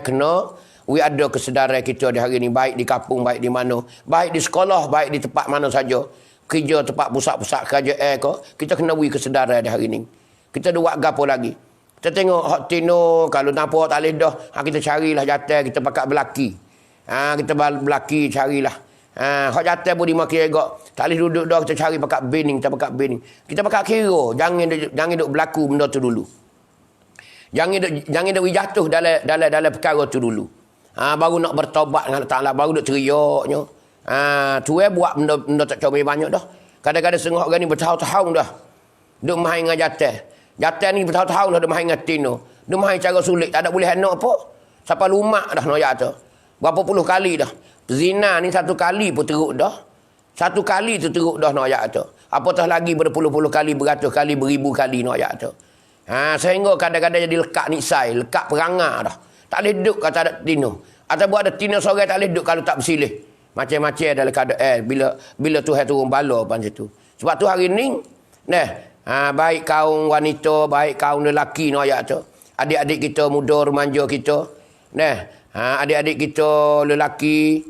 we ada kesedaran kita di hari ni, baik di kampung, baik di mana, baik di sekolah, baik di tempat mana saja. kerja tempat pusat-pusat kerajaan ke, kita kena beri kesedaran dah hari ni. Kita ada buat gapo lagi. Kita tengok hak tino, kalau nampak tak boleh dah, kita carilah jatah, kita pakai belaki. Kita belaki carilah. Hak jatah pun dimakai agak. Tak boleh duduk dah, kita cari pakai bening, kita pakai bening. Kita pakai kira, jangan duk berlaku benda tu dulu. Jangan duk jatuh dalam perkara tu dulu. Baru nak bertobat dengan Allah Taala, baru duk teriaknya. Tu buat benda tak comel banyak dah. Kadang-kadang setengah orang ni bertahun-tahun dah duk main dengan jatah. Jatah ni bertahun-tahun dah duk main dengan tino. Duk main cara sulit, tak ada boleh anak apa. Sampai lumak dah nak jatuh. Berapa puluh kali dah. Zina ni satu kali pun teruk dah. Satu kali tu teruk dah nak jatuh. Apatah lagi berpuluh-puluh kali, beratus kali, beribu kali nak jatuh. Sehingga kadang-kadang jadi lekat nisai, lekat perangai dah. Tak boleh duduk kata ada tino. Atau buat ada tino seorang tak boleh duduk kalau tak bersilih. Macam-macam dalam keadaan bila Tuhan turun bala macam tu. Sebab tu hari ni baik kaum wanita, baik kaum lelaki no ayat tu. Adik-adik kita muda remaja kita. Adik-adik kita lelaki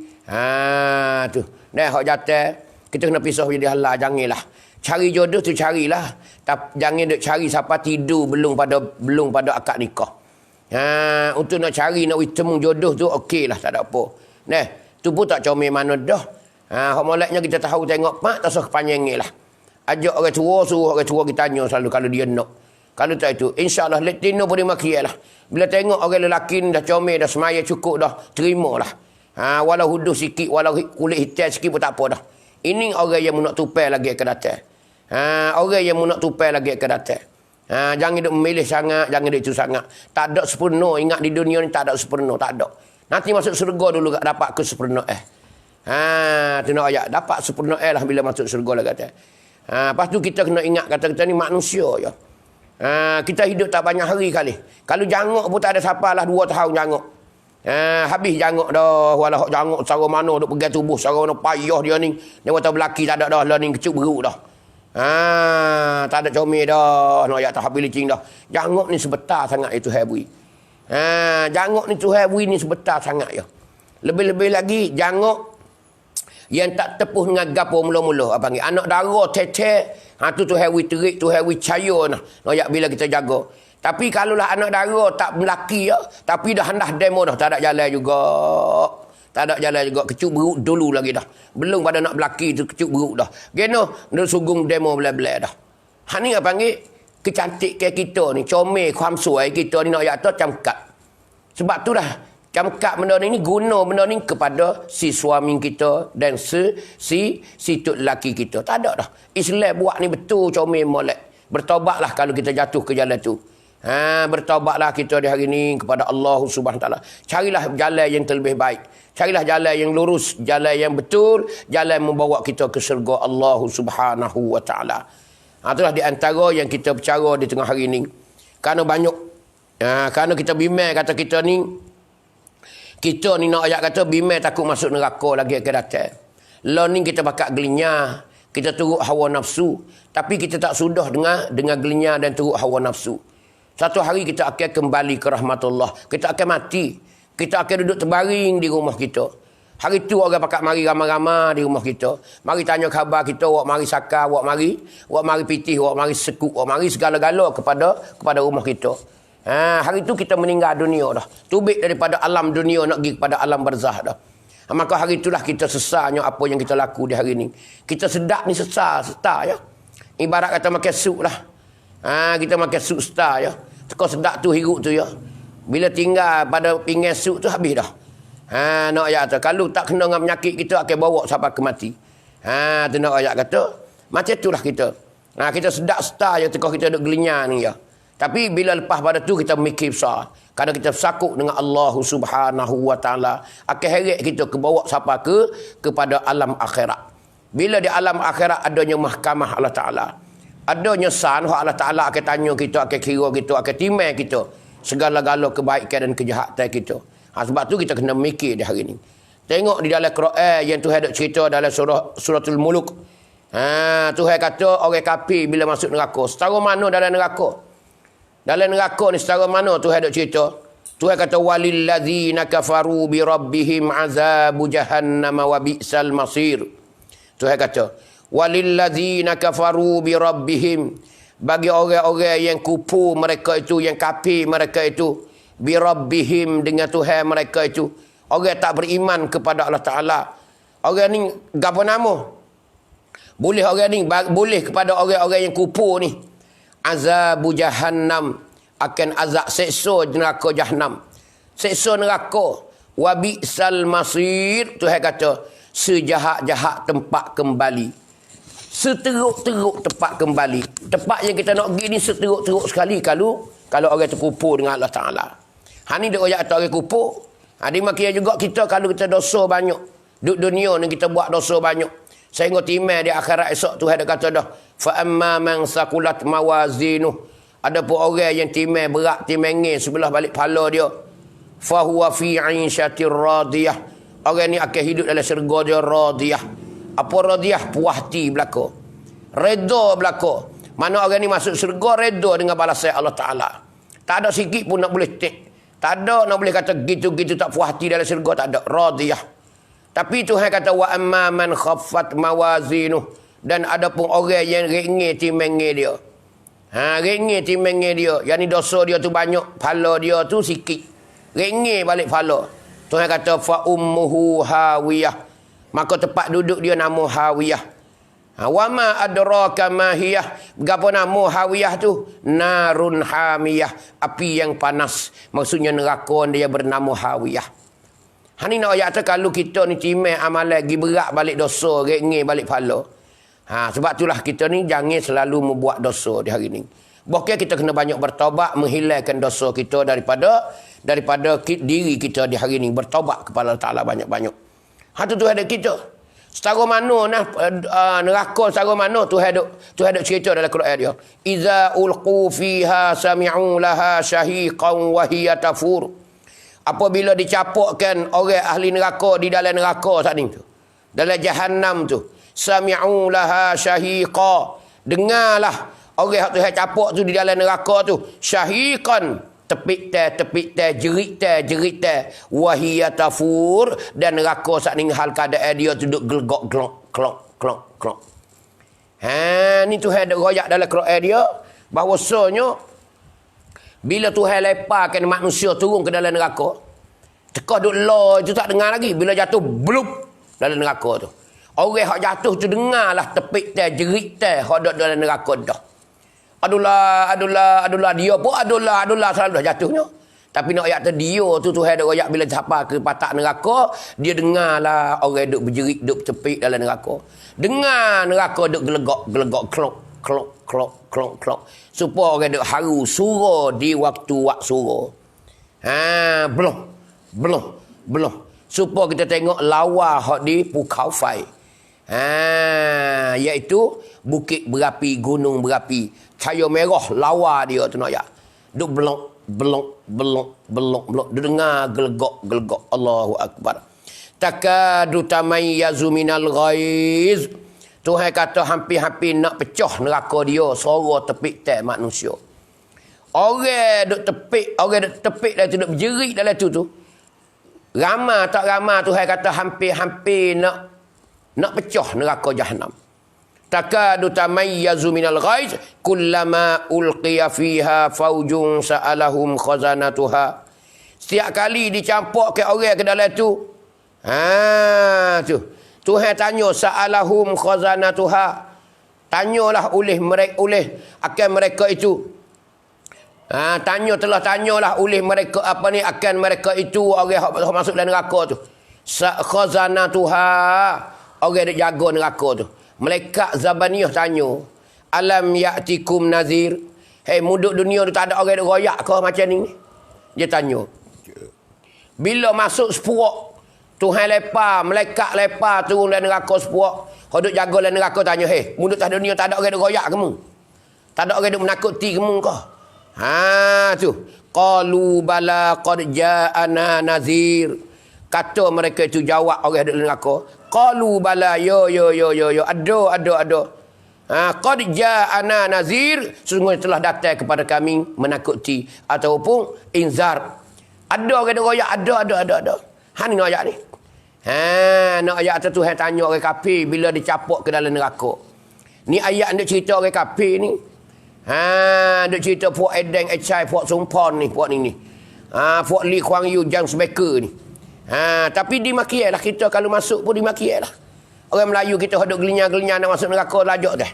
tu. Hak jatah kita kena pisah jadi halal, janganlah. Cari jodoh tu carilah. Jangan duk cari siapa tidur belum pada akad nikah. Untuk nak cari nak temu jodoh tu okeylah, tak ada apa. Tu pun tak comel mana dah. Hak moleknya kita tahu tengok pak tak usah kepanjanglah. Ajak orang tua, suruh orang tua kita tanya selalu kalau dia nak. Kalau tak itu, insya-Allah letino boleh makialah. Bila tengok orang lelaki ni dah comel, dah semaya cukup dah, terimalah. Walau huduh sikit, walau kulit hitam sikit pun tak apa dah. Ini orang yang nak tupai lagi akan datang. Orang yang nak tupai lagi akan datang. Jangan duk memilih sangat, jangan duk itu sangat. Tak ada sempurna, ingat di dunia ni tak ada sempurna, tak ada. Nanti masuk surga dulu dapat kesempurnaan. Tu nak ayat dapat sempurnaan lah bila masuk surga lah kata. Lepas tu kita kena ingat kata kita ni manusia je. Kita hidup tak banyak hari kali. Kalau jangok pun tak ada siapa lah 2 tahun jangok. Habis jangok dah. Walau jangok cara mana duk pegang tubuh, cara mana payah dia ni. Dia kata belaki tak ada dah, lah ni kecuk beruk dah. Tak ada comel dah. Nak ayat tak habis licing dah. Jangok ni sebentar sangat itu habis. Jangok ni Tuhan beri ni sebentar sangat ya. Lebih-lebih lagi jangok yang tak tepuh dengan gapo mula-mula apa panggil anak dara tetek. Tu Tuhan beri terik, Tuhan beri cahaya nah. Noyak bila kita jaga. Tapi kalaulah anak dara tak melaki ya, tapi dah hendah demo dah, tak ada jalan juga. Tak ada jalan juga, kecuk beruk dulu lagi dah. Belum pada nak belaki tu kecuk beruk dah. Geno dia sugung demo belah-belah dah. Ni apa panggil kecantikan kita ni, comel, khamsuai kita ni nak jatuh camkat. Sebab tu dah, camkat benda ni guna benda ni kepada si suami kita dan si tuk lelaki kita. Tak ada dah. Islam buat ni betul comel molek. Bertobatlah kalau kita jatuh ke jalan tu. Bertobatlah kita di hari ni kepada Allah Subhanahu Taala. Carilah jalan yang terlebih baik. Carilah jalan yang lurus, jalan yang betul, jalan yang membawa kita ke syurga Allah Subhanahu Wa Taala. Itulah di antara yang kita bercara di tengah hari ini. Kerana banyak. Kerana kita bimbang kata kita ni nak ayat kata bimbang takut masuk neraka lagi akan datang. Lalu ni kita bakal gelinya. Kita turut hawa nafsu. Tapi kita tak sudah dengan gelinya dan turut hawa nafsu. Satu hari kita akan kembali ke rahmatullah. Kita akan mati. Kita akan duduk terbaring di rumah kita. Hari tu orang pakat mari ramai-ramai di rumah kita. Mari tanya khabar kita, wak mari sakar, wak mari pitih, wak mari sekuk, wak mari segala-gala kepada rumah kita. Hari tu kita meninggal dunia dah. Tubik daripada alam dunia nak pergi kepada alam barzah dah. Maka hari itulah kita sesarnya apa yang kita laku di hari ni. Kita sedap ni sesar ya. Ibarat kata makan sup lah. Kita makan sup star ya. Teko sedap tu hirup tu ya. Bila tinggal pada pinggan sup tu habis dah. Nak ayat kata kalau tak kena dengan penyakit kita akan bawa sampai ke mati. Tu nak ayat kata macam itulah kita. Kita sedap star je teko kita duk gelinya ni ya. Tapi bila lepas pada tu kita mikir besar. Kadang kita sakut dengan Allah Subhanahu Wa Taala. Akan heret kita ke bawa sampai kepada alam akhirat. Bila di alam akhirat adanya mahkamah Allah Taala. Adanya san Allah Taala akan tanya kita, akan kira kita, akan timai kita segala-gala kebaikan dan kejahatan kita. Sebab tu kita kena mikir di hari ni. Tengok di dalam Quran yang Tuhan ada cerita dalam suratul Muluk. Tuhan kata orang kafir bila masuk neraka. Setara mana dalam neraka? Dalam neraka ni setara mana Tuhan ada cerita? Tuhan kata walilladzina kafaru bi rabbihim azabu jahannam wa bi'sal masir. Tuhan kata walilladzina kafaru bi rabbihim, bagi orang-orang yang kupu mereka itu, yang kafir mereka itu, bi rabbihim, dengan Tuhan mereka itu, orang tak beriman kepada Allah Taala. Orang ni gapo nama? Boleh orang ni boleh kepada orang-orang yang kupu ni, azabu jahannam, akan azab seksa neraka jahannam, seksa neraka. Wa bi'sal masir, Tuhan kata sejahat-jahat tempat kembali, seteruk-teruk tempat kembali. Tempat yang kita nak pergi ni seteruk-teruk sekali kalau orang terkupu dengan Allah Ta'ala. Ni dia royak kata orang kupu. Dia makin juga kita kalau kita dosa banyak. Duduk dunia ni kita buat dosa banyak. Sehingga timai di akhirat esok Tuhan dia kata dah. Fa amma man sakulat mawazinuh. Ada pun orang yang timai berat, timai ngin sebelah balik pala dia. Fa huwa fi 'aisyatir radiyah. Orang ni akan hidup dalam syurga dia radiyah. Apa radiyah? Puas hati belaka. Redha belaka. Mana orang ni masuk syurga redha dengan balasan Allah Taala. Tak ada sikit pun nak boleh tak ada nak boleh kata gitu-gitu tak puas hati dalam syurga, tak ada. Radiyah. Tapi Tuhan kata wa amma man khaffat mawazinuh, dan ada pun orang yang ringgit timenge dia. Ringgit timenge dia. Yang ni dosa dia tu banyak, pahala dia tu sikit. Ringgit balik pahala. Tuhan kata fa ummuhu hawiyah. Maka tempat duduk dia nama hawiyah. Wa ma adraka ma hiyah. Gapo nama hawiyah tu? Narun hamiyah, api yang panas. Maksudnya neraka dia bernama hawiyah. Ni nak ayat tu kalau kita ni timai amalan gi berat balik dosa, ringgit balik pahala. Sebab itulah kita ni jangan selalu membuat dosa di hari ni. Bahkan kita kena banyak bertaubat, menghilangkan dosa kita daripada diri kita di hari ni. Bertaubat kepada Allah Ta'ala banyak-banyak. Tu ada kita. Setara mana neraka setara mana Tuhan ada cerita dalam Quran dia. Iza ulqu fiha sami'u laha syahiqan wa hiya tafur. Apabila dicapukkan orang ahli neraka di dalam neraka saat ni tu, dalam jahannam tu, sami'u laha syahiqa, dengarlah orang Tuhan capuk tu di dalam neraka tu, syahiqan, tepik jerit wahia tafur, dan neraka saat ni hal keadaan dia tu duk gelegok klok. Ni Tuhan ada royak dalam Quran dia bahawasanya bila Tuhan lepaskan manusia turun ke dalam neraka, tekah duk loh itu tak dengar lagi. Bila jatuh blup dalam neraka tu, orang hak jatuh tu dengarlah tepik jerit hak duk dalam neraka dah. Adulah dia pun adulah selalu dah jatuhnya. Tapi nak ayat tu dia tu Tuhan ada royak bila sampai ke patak neraka, dia dengarlah orang duk berjerit duk tepik dalam neraka. Dengar neraka duk gelegok klok. Supaya orang duk haru surah di waktu surah. Belum. Supaya kita tengok lawa hak di Pukau Fai. Iaitu bukit berapi, gunung berapi. Cahaya merah lawa dia tu nak ya. Duk belok. Dia dengar gelegok. Allahu Akbar. Takadu tamayyazu minal ghaiz. Tuhan kata hampir-hampir nak pecah neraka dia, suara tepik manusia. Orang duk tepik dah tu, duk berjerit dalam tu. Ramai tak ramai Tuhan kata hampir-hampir nak pecah neraka jahannam. Takadu tamayyazu minal ghaiz kullama ulqiya fiha faujun sa'alahum khazanatuha. Setiap kali dicampur ke orang ke dalam tu, tu Tuhan tanya sa'alahum khazanatuha. Tanyalah oleh akan mereka itu. Tanyalah oleh mereka akan mereka itu orang yang masuk dalam neraka tu. Khazanatuha, orang yang jaga neraka tu. Malaikat Zabaniyah tanya, alam ya'tikum nazir. Muduk dunia tu tak ada orang yang royak ke macam ni? Dia tanya. Bila masuk sepuruk, Tuhan lepas, malaikat lepas turun dalam neraka sepuruk. Hodok jaga dalam neraka tanya, muduk tak dunia tak ada orang yang royak ke mu? Tak ada orang yang menakuti ke mu ke? Tu. Qalu bala qad ja'ana nazir. Kata mereka itu jawab orang dalam neraka. Qalu bala yo. Ada. Qad ja'ana nazir. Sesungguhnya telah datang kepada kami menakuti ataupun inzar. Ada orang yang royak, ada. Ni ayat ni. Nak ayat tu Tuhan tanya orang kafir bila dicapok ke dalam neraka. Ni ayat nak cerita orang kafir ni. Nak cerita puak Edeng, Echai, puak Sumpon ni, puak ni. Puak Lee Kuan Yew, Jang Sebeka ni. Tapi dimakiailah kita kalau masuk pun dimakiailah. Orang Melayu kita hodok gelinya-gelinya nak masuk neraka lajak dah.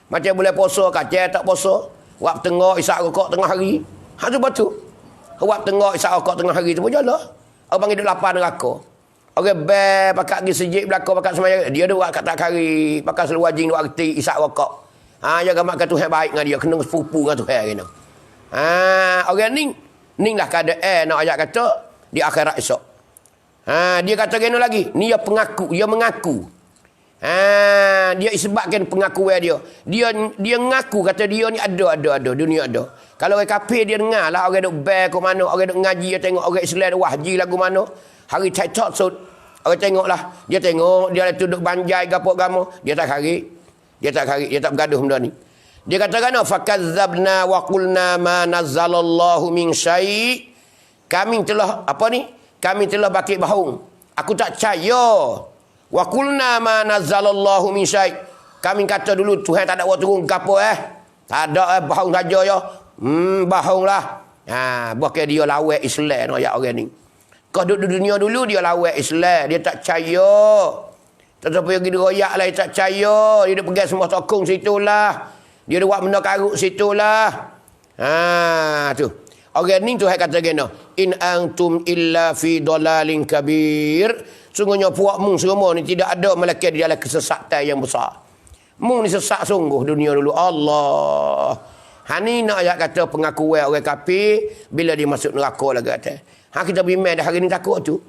Macam boleh puasa, kacau tak puasa. Waktu tengah isyak rokok tengah hari. Tu betul. Waktu tengah isyak rokok tengah hari tu pun jalan. Orang hidup lapar neraka. Orang bel pakat pergi sejik belakang pakat semaya. Dia ada buat kata kari. Pakat seluar jing dua reti isyak rokok. Jaga makan Tuhan baik dengan dia. Kena sepupu dengan Tuhan. Kena. Orang ni lah keadaan nak ayat kata di akhirat esok. Dia kata kena lagi. Ni dia pengaku. Dia mengaku. Dia isbatkan pengakuan dia. Dia mengaku kata dia ni ada. Dunia ada. Kalau orang kafir dia dengar lah. Orang duk bel ke mana. Orang duk ngaji. Dia tengok orang Islam ada wahji lagu mana. Hari tak so orang tengok lah. Dia tengok. Dia duduk banjai gapok gamo. Dia tak kari. Dia tak bergaduh benda ni. Dia katakan, fakadzabna wa qulna ma nazzalallahu min syai'. Kami telah apa ni? Kami telah bakit bahaung. Aku tak percaya. Wa qulna ma nazzalallahu min syai'. Kami kata dulu Tuhan tak ada buat turun gapo Tak ada bahaung saja ya. Bahaunglah. Bukan dia lawak Islam no ya orang ni. Kau duduk di dunia dulu dia lawak Islam, dia tak percaya. Tetapi pergi diroyak lah, dia tak percaya. Dia duduk pegang semua tokong situlah. Dia ada buat benda karut situlah. Tu. Orang ni Tuhan kata gini. In antum illa fi dalalin kabir. Sungguhnya puak mung semua ni tidak ada melainkan di dalam kesesatan yang besar. Mung ni sesat sungguh dunia dulu. Allah. Ni nak ayat kata pengakuan orang kafir bila dia masuk neraka lagi kata. Kita beriman dah hari ni takut tu.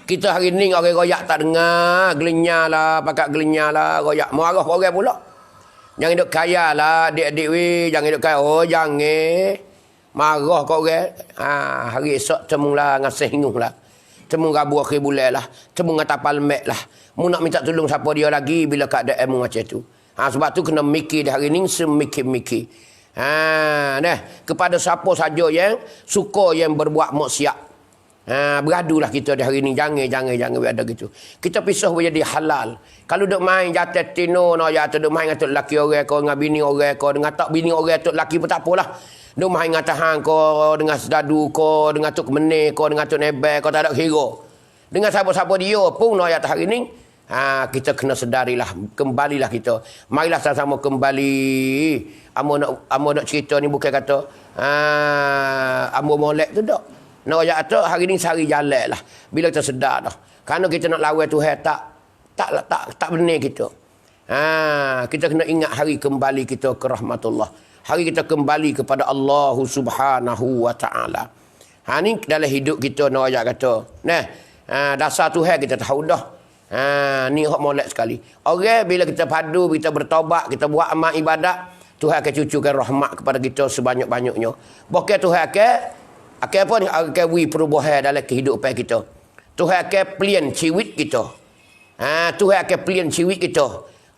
Kita hari ni orang royak tak dengar. Gelenyah lah, pakat gelenyah lah, royak. Marah orang pula. Jangan duk kaya lah, adik-adik weh. Jangan duk kaya. Oh, jangan. Marah kau orang. Hari esok temu lah, ngasih hingung lah. Temu rabu akhir bulan lah. Temu dengan tapal mek lah. Mu nak minta tolong siapa dia lagi bila keadaan mu macam tu. Sebab tu kena mikir dah hari ni, semikir-mikir. Nah, kepada siapa saja yang suka yang berbuat maksiat. Beradulah kita di hari ni. Jangan berada gitu. Kita pisah menjadi halal. Kalau duk main jatuh tino no ya, atau duk main dengan lelaki orang kau dengan bini orang kau dengan tak bini orang tu lelaki pun tak apalah. Duk main dengan tahan kau dengan sedadu kau dengan tuk meneh kau dengan tuk nebel kau tak ada kira. Dengan siapa-siapa dia pun no ya hari ni. Kita kena sedarilah, kembalilah kita. Marilah sama-sama kembali. Amo nak cerita ni bukan kata amo molek tu tak. Nak ayat tu hari ni sehari jalan lah. Bila kita sedar dah. Kerana kita nak lawan Tuhan tak benar kita. Kita kena ingat hari kembali kita ke rahmatullah. Hari kita kembali kepada Allah Subhanahu wa taala. Ni dalam hidup kita nak ayat kata. Dasar Tuhan kita tahu dah. Ni hak molek sekali. Orang bila kita padu, kita bertaubat, kita buat amal ibadat, Tuhan akan cucurkan rahmat kepada kita sebanyak-banyaknya. Bukan Tuhan akan apa ni? Akan beri perubahan dalam kehidupan kita. Tuhan akan pelian ciwit kita. Tuhan akan pelian ciwit kita.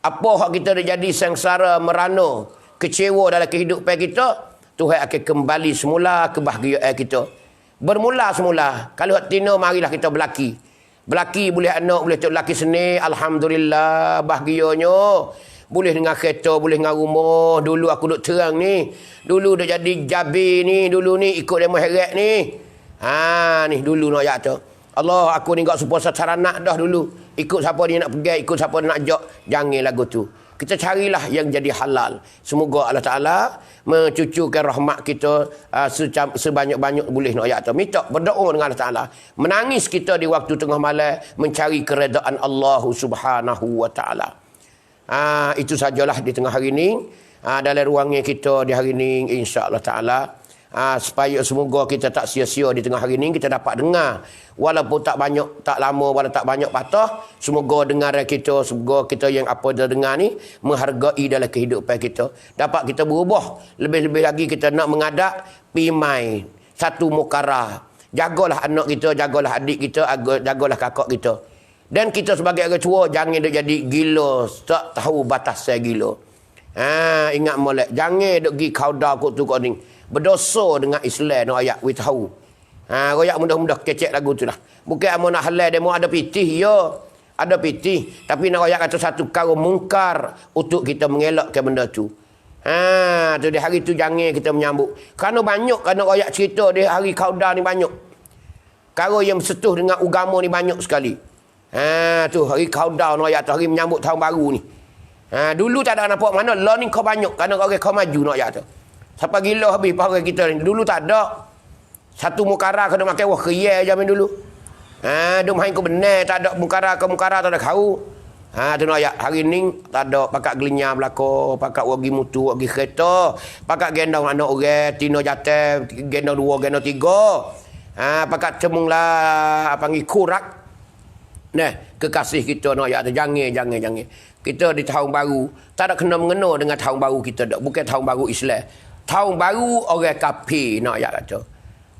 Apa hak kita dah jadi sengsara, merana, kecewa dalam kehidupan kita, Tuhan akan kembali semula kebahagiaan kita. Bermula semula. Kalau hak tino, marilah kita berlaki. Belaki boleh anak, boleh tok laki seni. Alhamdulillah, bahagianya. Boleh dengan kereta, boleh dengan rumah. Dulu aku duk terang ni. Dulu duk jadi jabi ni. Dulu ni ikut demo heret ni. Ni dulu nak ayat tu. Allah, aku ni tak supaya saranak dah dulu. Ikut siapa dia nak pergi, ikut siapa dia nak ajak. Jangan lagu tu. Kita carilah yang jadi halal. Semoga Allah Ta'ala mencucurkan rahmat kita sebanyak-banyak boleh nak ayat tu. Minta berdoa dengan Allah Ta'ala. Menangis kita di waktu tengah malam mencari keredaan Allah Subhanahu wa Ta'ala. Itu sajalah di tengah hari ini. Dalam ruangnya kita di hari ini insya-Allah Ta'ala. Supaya semoga kita tak sia-sia di tengah hari ini kita dapat dengar walaupun tak banyak, tak lama, walaupun tak banyak patah, semoga dengar kita, semoga kita yang apa dah dengar ni menghargai dalam kehidupan kita, dapat kita berubah. Lebih-lebih lagi kita nak mengadap pimai satu mukara. Jagalah anak kita, jagalah adik kita, jagalah kakak kita. Dan kita sebagai orang tua jangan duk jadi gila, tak tahu batas saya gila. Ingat molek, jangan duk pergi kauda kok tu kau ni. Berdosa dengan Islam no ayat we tahu. Royak mudah-mudah kecek lagu tu lah. Bukan amo nak halal demo ada pitih, ya. Ada pitih. Tapi nak royak kata satu perkara mungkar untuk kita mengelakkan benda tu. Tu di hari tu jangan kita menyambut. Kerana banyak, kerana royak cerita di hari Kaudah ni banyak. Perkara yang bersetuh dengan agama ni banyak sekali. Tu hari Kaudah royak tu, hari menyambut tahun baru ni. Dulu tak ada nampak mana, lah ni kau banyak. Kerana orang kau maju royak tu. Sampai gila habis pakai kita ni. Dulu tak ada. Satu mukara kena makan wah kaya zaman dulu. Dia main ke benar, tak ada mukara tak ada kau. Tu nak ayat hari ni tak ada pakat gelinya belako, pakat wagi mutu, wagi kereta, pakat gendong anak orang, tino jatuh, gendong 2, gendong 3. Pakat cemunglah panggil kurak. Nah, kekasih kita nak ayat tu jangan. Kita di tahun baru tak ada kena mengena dengan tahun baru kita dak, bukan tahun baru Islam. Tahun baru orang kafir nak ayat kata.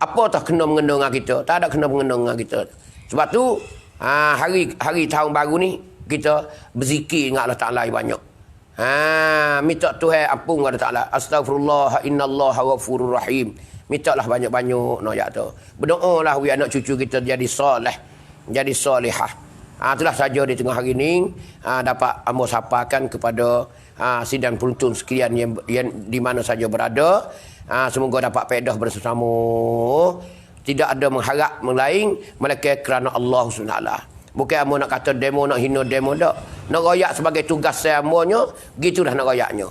Apa tak kena mengena dengan kita? Tak ada kena mengena dengan kita. Sebab tu hari tahun baru ni kita berzikir dengan Allah Taala banyak. Minta Tuhan ampun kepada Taala. Astagfirullah innallaha ghafurur rahim. Mintalah banyak-banyak nak ayat tu. Berdoalah we anak cucu kita jadi soleh, jadi solihah. Itulah saja di tengah hari ni dapat amba sapakan kepada sidang penuntut sekalian yang di mana saja berada. Semoga dapat faedah bersama. Tidak ada mengharap melain melainkan kerana Allah SWT. Bukan amo nak kata demo, nak hina demo tak. Nak royak sebagai tugas saya amonya, gitulah nak royaknya.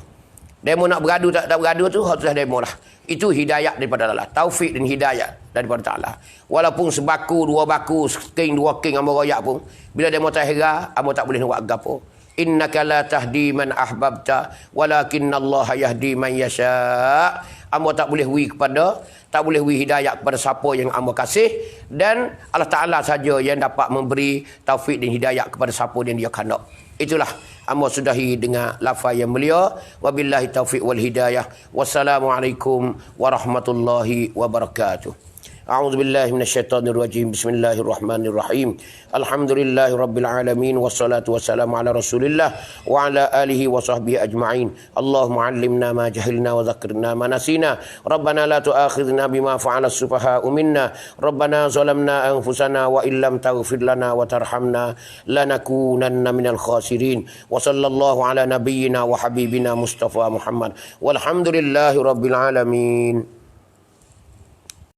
Demo nak beradu tak beradu tu, haruslah demo lah. Itu hidayah daripada Allah. Taufik dan hidayah daripada Allah. Walaupun sebaku, 2 baku, seking, 2 king amo royak pun, bila demo tak hera, amo tak boleh nak buat gapo. Innaka la tahdi man ahbabta walakinallaha yahdi man yasha. Amba tak boleh wi hidayah kepada siapa yang amba kasih, dan Allah Taala saja yang dapat memberi taufik dan hidayah kepada siapa yang dia kehendak. Itulah amba sudahi dengan lafaz yang mulia. Wabillahi taufik wal hidayah. Wassalamualaikum warahmatullahi wabarakatuh. أعوذ بالله من الشيطان الرجيم بسم الله الرحمن الرحيم الحمد لله رب العالمين والصلاة والسلام على رسول الله وعلى آله وصحبه أجمعين اللهم علمنا ما جهلنا وذكرنا ما نسينا ربنا لا تؤاخذنا بما فعل السفهاء منا ربنا ظلمنا أنفسنا وإن لم تغفر لنا وترحمنا لنكونن من الخاسرين وصلى الله على نبينا وحبيبنا مصطفى محمد والحمد لله رب العالمين.